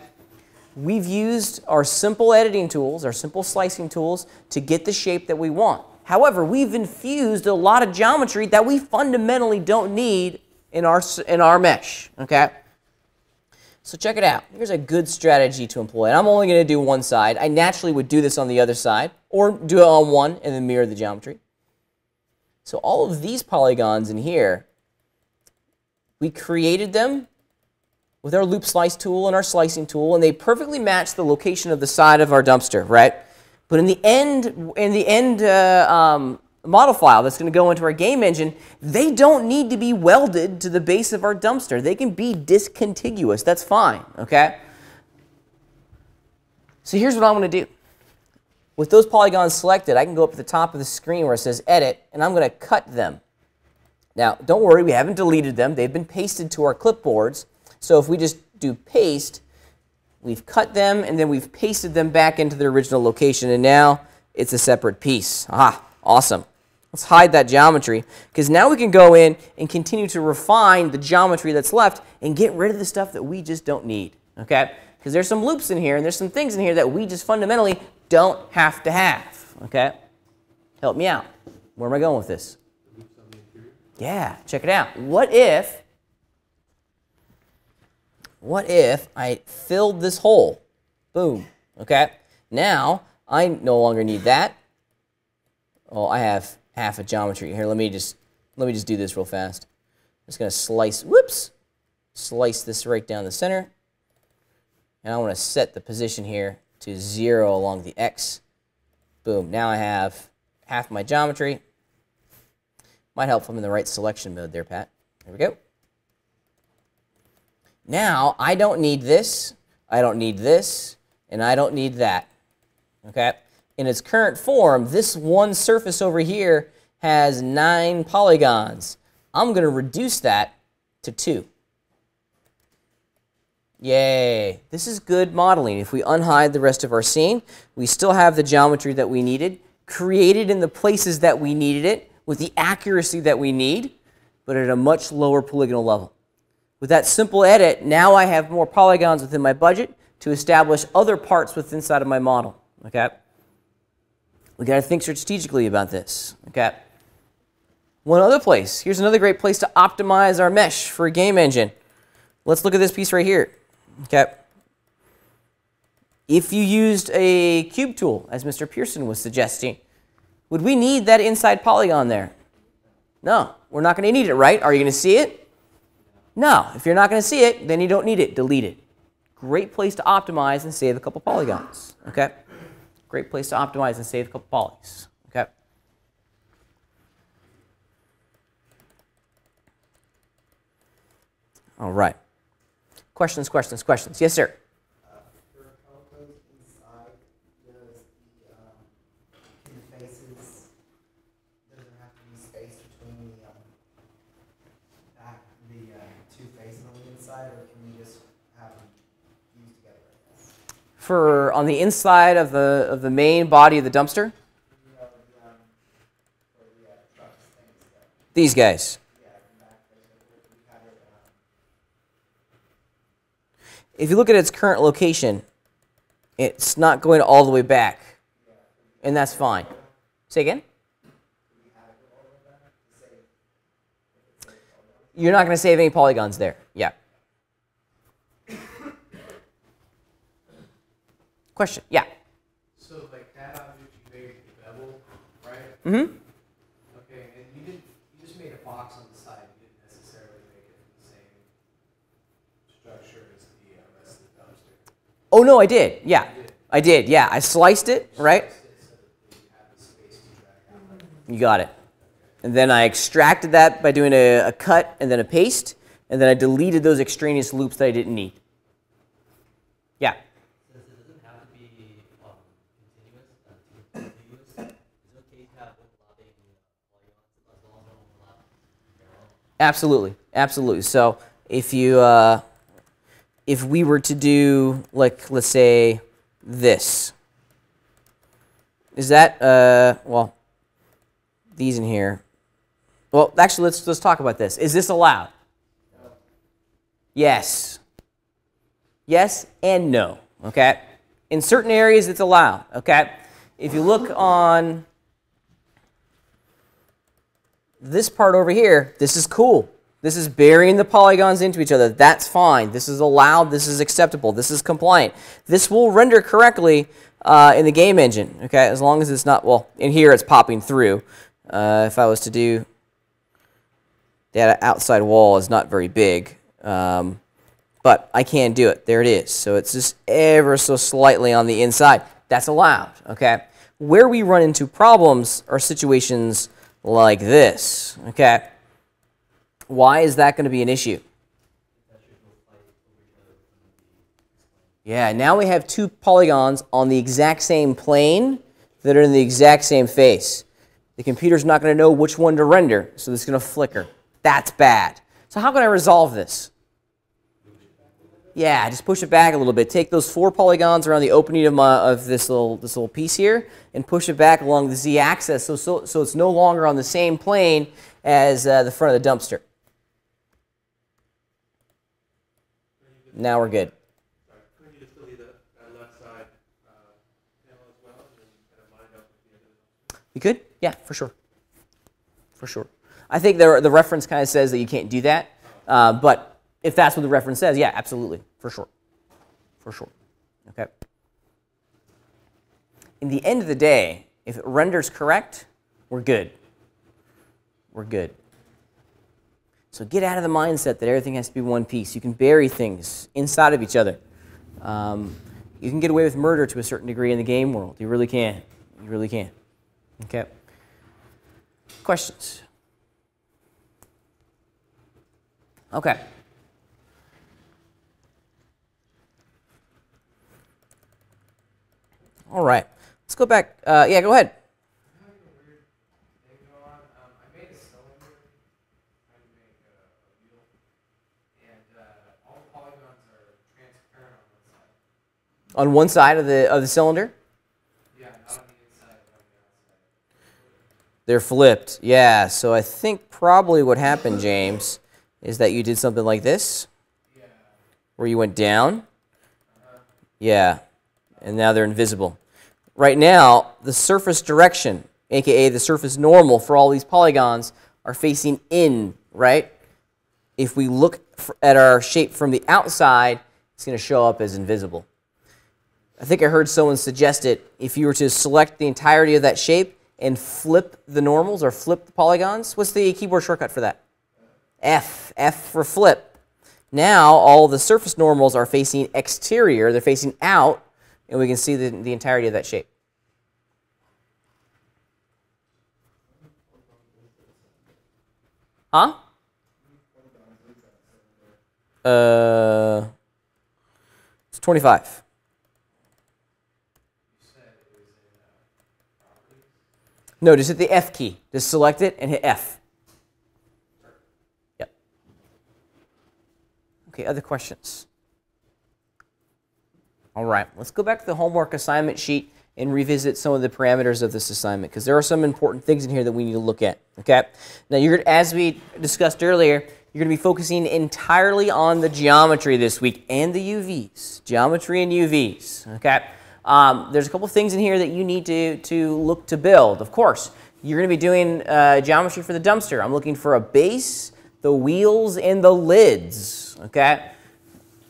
We've used our simple editing tools, our simple slicing tools, to get the shape that we want. However, we've infused a lot of geometry that we fundamentally don't need in our mesh, okay? So check it out. Here's a good strategy to employ. And I'm only going to do one side. I naturally would do this on the other side, or do it on one and then mirror the geometry. So all of these polygons in here, we created them with our loop slice tool and our slicing tool, and they perfectly match the location of the side of our dumpster, right? But in the end model file that's going to go into our game engine, they don't need to be welded to the base of our dumpster. They can be discontiguous. That's fine, okay? So here's what I'm going to do. With those polygons selected, I can go up to the top of the screen where it says Edit, and I'm going to cut them. Now, don't worry, we haven't deleted them. They've been pasted to our clipboards. So if we just do Paste, we've cut them, and then we've pasted them back into their original location, and now it's a separate piece. Ah, awesome. Let's hide that geometry, because now we can go in and continue to refine the geometry that's left and get rid of the stuff that we just don't need, okay? Because there's some loops in here, and there's some things in here that we just fundamentally don't have to have, okay? Help me out. Where am I going with this? Yeah, check it out. What if I filled this hole? Boom, okay? Now, I no longer need that. Oh, I have half a geometry here. Let me just do this real fast. I'm just going to slice this right down the center. And I want to set the position here to 0 along the X. Boom. Now I have half my geometry. Might help if I'm in the right selection mode there, Pat. There we go. Now, I don't need this, I don't need this, and I don't need that. Okay? In its current form, this one surface over here has 9 polygons. I'm going to reduce that to 2. Yay. This is good modeling. If we unhide the rest of our scene, we still have the geometry that we needed, created in the places that we needed it, with the accuracy that we need, but at a much lower polygonal level. With that simple edit, now I have more polygons within my budget to establish other parts within inside of my model. Okay? We got to think strategically about this. Okay? One other place. Here's another great place to optimize our mesh for a game engine. Let's look at this piece right here. Okay? If you used a cube tool, as Mr. Pearson was suggesting, would we need that inside polygon there? No, we're not going to need it, right? Are you going to see it? No. If you're not going to see it, then you don't need it. Delete it. Great place to optimize and save a couple polygons. Okay? Great place to optimize and save a couple polys. Okay? All right. Questions, questions, questions. Yes, sir. For photos inside, does the in the faces, does there have to be space between the two faces on the inside, or can we just have them fused together like this? For on the inside of the main body of the dumpster? You know, for the trucks, things that, These guys. yeah, in the back, basically, we have it, If you look at its current location, it's not going all the way back, and that's fine. Say again? You're not going to save any polygons there. Yeah. Question? Yeah. So like that object you made the bevel, right? Mm-hmm. Okay, and you just made a box on the side. You didn't necessarily make it the same structure as the rest of the dumpster. Oh, no, I did. Yeah. I did. Yeah. I sliced it, right? So that you have the space to drag out. You got it. And then I extracted that by doing a cut and then a paste, and then I deleted those extraneous loops that I didn't need. Yeah. Since it doesn't have to be continuous, is it okay to have overlapping polygons as long as they overlap parallel? Absolutely, absolutely. So if we were to do, like, let's say this, is that well, these in here. Well, actually, let's talk about this. Is this allowed? No. Yes. Yes and no. Okay. In certain areas, it's allowed. Okay. If you look on this part over here, this is cool. This is burying the polygons into each other. That's fine. This is allowed. This is acceptable. This is compliant. This will render correctly in the game engine. Okay, as long as it's not, well, in here it's popping through. If I was to do that outside wall is not very big, but I can do it. There it is. So it's just ever so slightly on the inside. That's allowed. Okay, where we run into problems are situations like this. Okay. Why is that going to be an issue? Yeah, now we have two polygons on the exact same plane that are in the exact same face. The computer's not going to know which one to render, so it's going to flicker. That's bad. So how can I resolve this? Yeah, just push it back a little bit. Take those 4 polygons around the opening of this little piece here and push it back along the z-axis so it's no longer on the same plane as the front of the dumpster. Now we're good. Can you just delete that left side panel as well and then kind of line up with the other? You could? Yeah, for sure. For sure. I think the reference kind of says that you can't do that, but if that's what the reference says, yeah, absolutely, for sure. For sure. Okay. In the end of the day, if it renders correct, we're good. We're good. So get out of the mindset that everything has to be one piece. You can bury things inside of each other. You can get away with murder to a certain degree in the game world. You really can. You really can. Okay. Questions? Okay. All right. Let's go back. Yeah, go ahead. I'm having a weird thing go on. I made a cylinder. I make a wheel. And all the polygons are transparent on one side. On one side of the cylinder? Yeah, not on the inside, but on the outside. They're flipped. Yeah. So I think probably what happened, James, is that you did something like this, Yeah. where you went down. Yeah. And now they're invisible. Right now, the surface direction, aka the surface normal for all these polygons, are facing in, right? If we look at our shape from the outside, it's going to show up as invisible. I think I heard someone suggest it. If you were to select the entirety of that shape and flip the normals or flip the polygons, what's the keyboard shortcut for that? F. F for flip. Now all the surface normals are facing exterior. They're facing out. And we can see the entirety of that shape. Huh? It's 25. No, just hit the F key. Just select it and hit F. Yep. Okay, other questions? All right, let's go back to the homework assignment sheet and revisit some of the parameters of this assignment because there are some important things in here that we need to look at. Okay, now as we discussed earlier, you're going to be focusing entirely on the geometry this week and the UVs, geometry and UVs. Okay, there's a couple things in here that you need to look to build. Of course, you're going to be doing geometry for the dumpster. I'm looking for a base, the wheels, and the lids. Okay.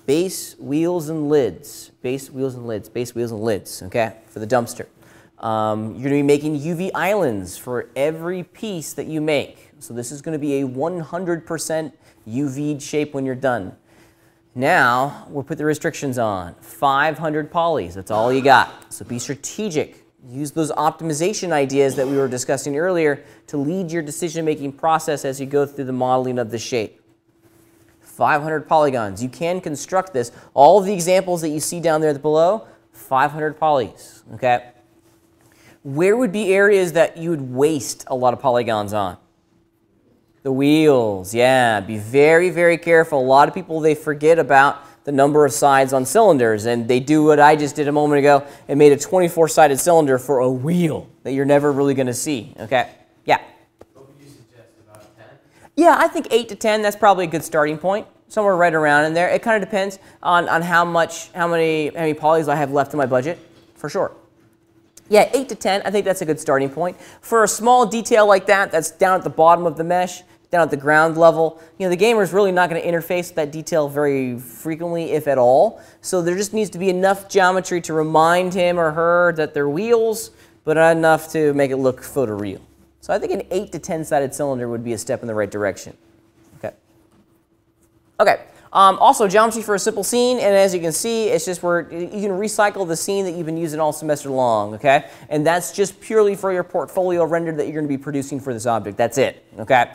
Base, wheels, and lids. Base, wheels, and lids. Base, wheels, and lids, okay, for the dumpster. You're going to be making UV islands for every piece that you make. So this is going to be a 100% UV'd shape when you're done. Now, we'll put the restrictions on. 500 polys, that's all you got. So be strategic. Use those optimization ideas that we were discussing earlier to lead your decision-making process as you go through the modeling of the shape. 500 polygons. You can construct this. All of the examples that you see down there below, 500 polys. Okay. Where would be areas that you would waste a lot of polygons on? The wheels. Yeah. Be very, very careful. A lot of people, they forget about the number of sides on cylinders, and they do what I just did a moment ago and made a 24-sided cylinder for a wheel that you're never really going to see. Okay. Yeah. Yeah, I think 8 to 10, that's probably a good starting point. Somewhere right around in there. It kind of depends on how many polys I have left in my budget, for sure. Yeah, 8 to 10, I think that's a good starting point. For a small detail like that, that's down at the bottom of the mesh, down at the ground level, the gamer is really not going to interface with that detail very frequently, if at all. So there just needs to be enough geometry to remind him or her that they're wheels, but not enough to make it look photoreal. So I think an 8 to 10-sided cylinder would be a step in the right direction. Okay. Okay. Also, geometry for a simple scene, and as you can see, it's just where you can recycle the scene that you've been using all semester long. Okay, and that's just purely for your portfolio render that you're going to be producing for this object. That's it. Okay.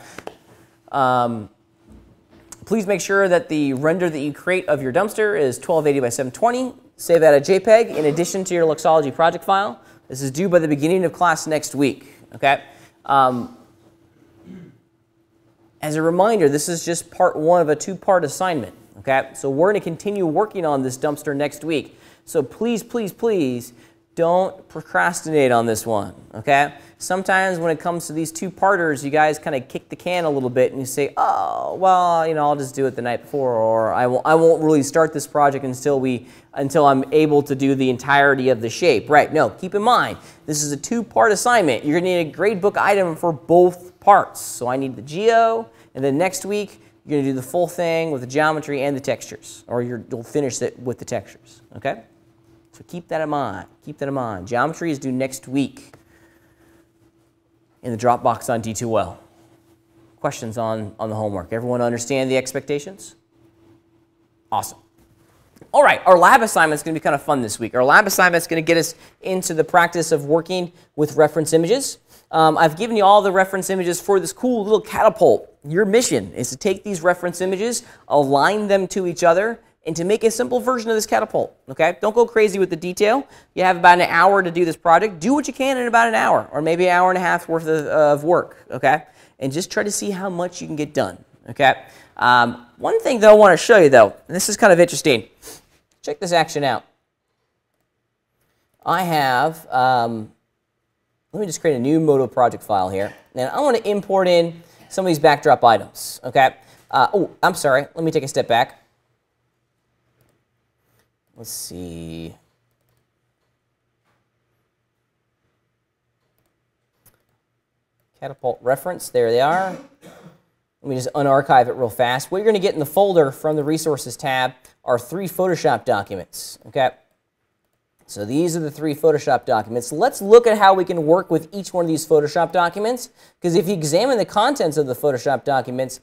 Please make sure that the render that you create of your dumpster is 1280 by 720. Save that as JPEG in addition to your Luxology project file. This is due by the beginning of class next week, okay? As a reminder, this is just part one of a two-part assignment, okay? So we're going to continue working on this dumpster next week. So please, please, please don't procrastinate on this one, okay? Sometimes when it comes to these two-parters, you guys kind of kick the can a little bit and you say, oh, well, you know, I'll just do it the night before, or I won't really start this project until I'm able to do the entirety of the shape. Right, no, keep in mind, this is a two-part assignment. You're going to need a gradebook item for both parts. So I need the geo, and then next week, you're going to do the full thing with the geometry and the textures, or you'll finish it with the textures, okay? So keep that in mind. Keep that in mind. Geometry is due next week in the Dropbox on D2L. Questions on the homework? Everyone understand the expectations? Awesome. All right, our lab assignment is going to be kind of fun this week. Our lab assignment is going to get us into the practice of working with reference images. I've given you all the reference images for this cool little catapult. Your mission is to take these reference images, align them to each other, and to make a simple version of this catapult, okay? Don't go crazy with the detail. You have about an hour to do this project. Do what you can in about an hour, or maybe an hour and a half worth of work, okay? And just try to see how much you can get done, okay? One thing, though, I want to show you, though, and this is kind of interesting. Check this action out. I have, let me just create a new Modo project file here, and I want to import in some of these backdrop items, okay? Oh, I'm sorry. Let me take a step back. Let's see. Catapult reference, there they are. Let me just unarchive it real fast. What you're going to get in the folder from the Resources tab are 3 Photoshop documents, okay? So these are the 3 Photoshop documents. Let's look at how we can work with each one of these Photoshop documents, because if you examine the contents of the Photoshop documents,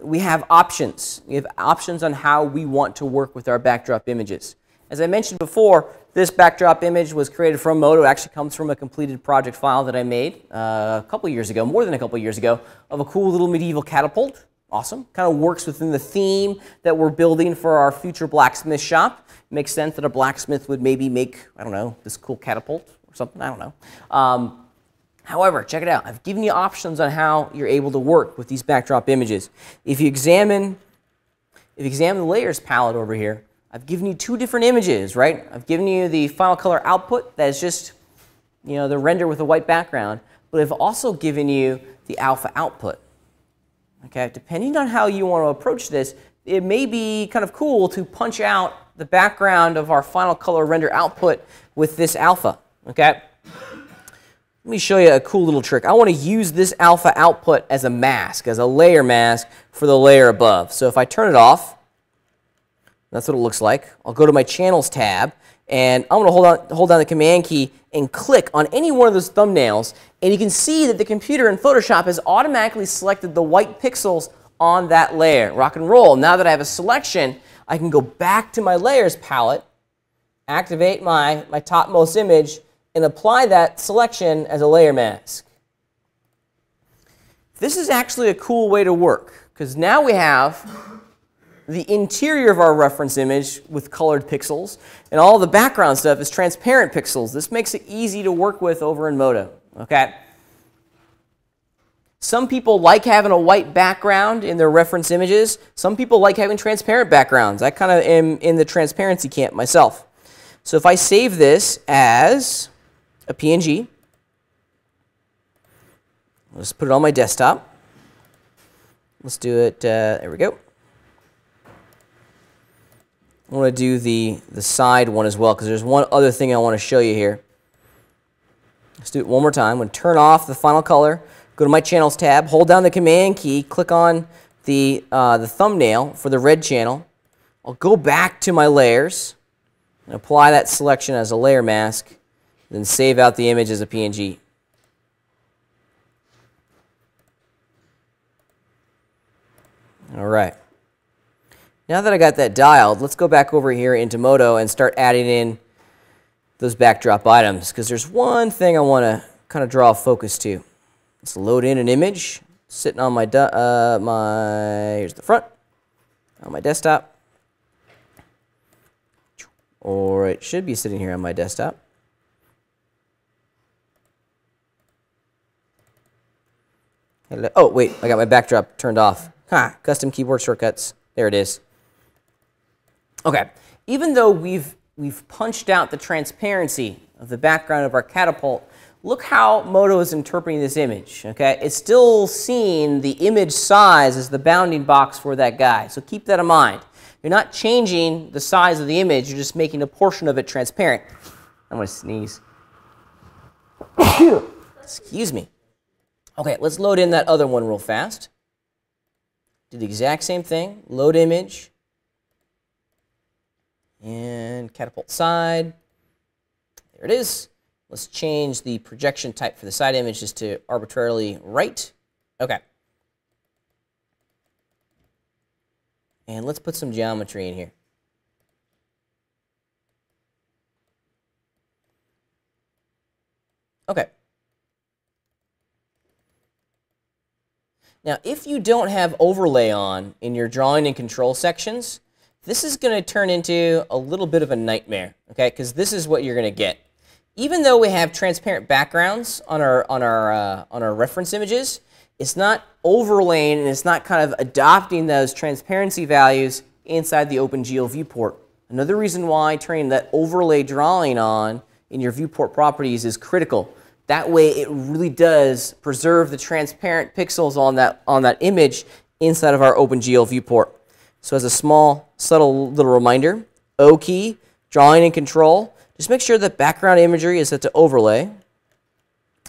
we have options. We have options on how we want to work with our backdrop images. As I mentioned before, this backdrop image was created from Modo. It actually comes from a completed project file that I made a couple years ago, more than a couple years ago, of a cool little medieval catapult. Awesome. Kind of works within the theme that we're building for our future blacksmith shop. Makes sense that a blacksmith would maybe make, I don't know, this cool catapult or something. I don't know. However, check it out. I've given you options on how you're able to work with these backdrop images. If you examine the layers palette over here, I've given you 2 different images, right? I've given you the final color output that is just, you know, the render with a white background, but I've also given you the alpha output. Okay, depending on how you want to approach this, it may be kind of cool to punch out the background of our final color render output with this alpha, okay? Let me show you a cool little trick. I want to use this alpha output as a mask, as a layer mask for the layer above. So if I turn it off, that's what it looks like. I'll go to my Channels tab, and I'm going to hold down the Command key and click on any one of those thumbnails, and you can see that the computer in Photoshop has automatically selected the white pixels on that layer. Rock and roll. Now that I have a selection, I can go back to my Layers palette, activate my topmost image, and apply that selection as a layer mask. This is actually a cool way to work, because now we have the interior of our reference image with colored pixels, and all the background stuff is transparent pixels. This makes it easy to work with over in Modo, okay? Some people like having a white background in their reference images. Some people like having transparent backgrounds. I kind of am in the transparency camp myself. So if I save this as a PNG, let's put it on my desktop. Let's do it, there we go. I want to do the side one as well, because there's one other thing I want to show you here. Let's do it one more time. I'm going to turn off the final color, go to my Channels tab, hold down the Command key, click on the thumbnail for the red channel. I'll go back to my layers and apply that selection as a layer mask, then save out the image as a PNG. All right. Now that I got that dialed, let's go back over here into Modo and start adding in those backdrop items, because there's one thing I want to kind of draw focus to. Let's load in an image sitting on my, here's the front, on my desktop. Or it should be sitting here on my desktop. Oh, wait, I got my backdrop turned off. Custom keyboard shortcuts. There it is. Okay, even though we've punched out the transparency of the background of our catapult, look how Moto is interpreting this image, okay? It's still seeing the image size as the bounding box for that guy, so keep that in mind. You're not changing the size of the image, you're just making a portion of it transparent. I'm going to sneeze. Excuse me. Okay, let's load in that other one real fast. Do the exact same thing. Load image. And catapult side. There it is. Let's change the projection type for the side image just to arbitrarily right. Okay. And let's put some geometry in here. Okay. Now, if you don't have overlay on in your drawing and control sections, this is going to turn into a little bit of a nightmare, okay? Because this is what you're going to get. Even though we have transparent backgrounds on our reference images, it's not overlaying and it's not kind of adopting those transparency values inside the OpenGL viewport. Another reason why turning that overlay drawing on in your viewport properties is critical. That way, it really does preserve the transparent pixels on that image inside of our OpenGL viewport. So as a small, subtle little reminder, O key, drawing and control, just make sure that background imagery is set to overlay.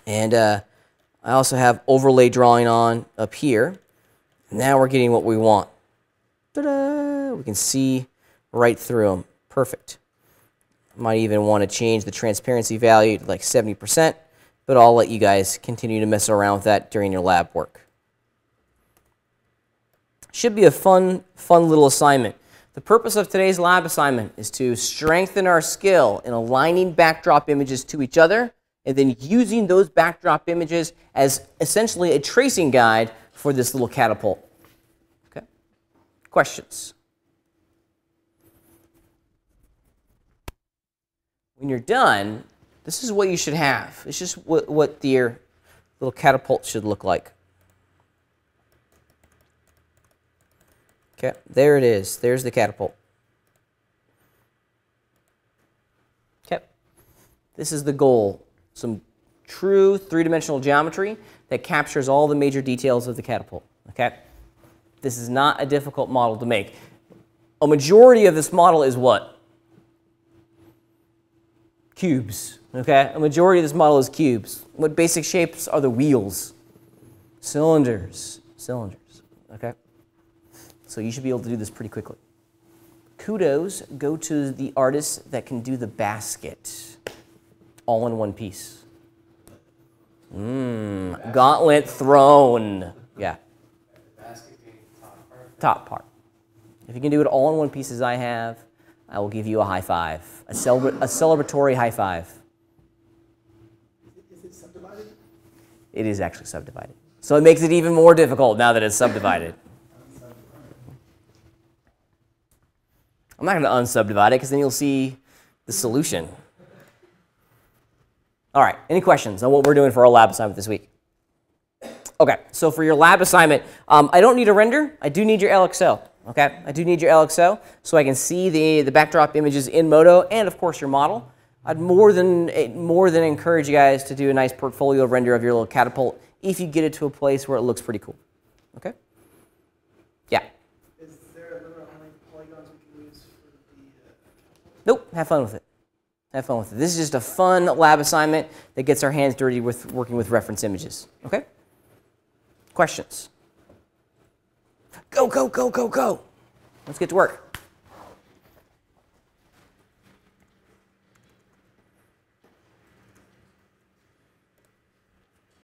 And I also have overlay drawing on up here. Now we're getting what we want. Ta-da! We can see right through them. Perfect. Might even want to change the transparency value to like 70%. But I'll let you guys continue to mess around with that during your lab work. Should be a fun little assignment. The purpose of today's lab assignment is to strengthen our skill in aligning backdrop images to each other and then using those backdrop images as essentially a tracing guide for this little catapult. Okay? Questions? When you're done, this is what you should have. It's just what your little catapult should look like. Okay, there it is. There's the catapult. Okay, this is the goal. Some true three-dimensional geometry that captures all the major details of the catapult. Okay, this is not a difficult model to make. A majority of this model is what? Cubes. Okay, a majority of this model is cubes. What basic shapes are the wheels? Cylinders. Okay. So you should be able to do this pretty quickly. Kudos go to the artists that can do the basket all in one piece. Gauntlet thrown. Yeah. Basket being the top part. Top part. If you can do it all in one piece as I have, I will give you a high five. A celebratory high five. Is it subdivided? It is actually subdivided. So it makes it even more difficult now that it's subdivided. I'm not going to unsubdivide it because then you'll see the solution. All right, any questions on what we're doing for our lab assignment this week? Okay, so for your lab assignment, I don't need a render. I do need your LXO. Okay, I do need your LXO so I can see the backdrop images in Moto and, of course, your model. I'd more than encourage you guys to do a nice portfolio render of your little catapult if you get it to a place where it looks pretty cool. Okay? Yeah. Is there a limit on how many polygons we can use for the... Nope, have fun with it. Have fun with it. This is just a fun lab assignment that gets our hands dirty with working with reference images. Okay? Questions? Go, go, go, go, go. Let's get to work.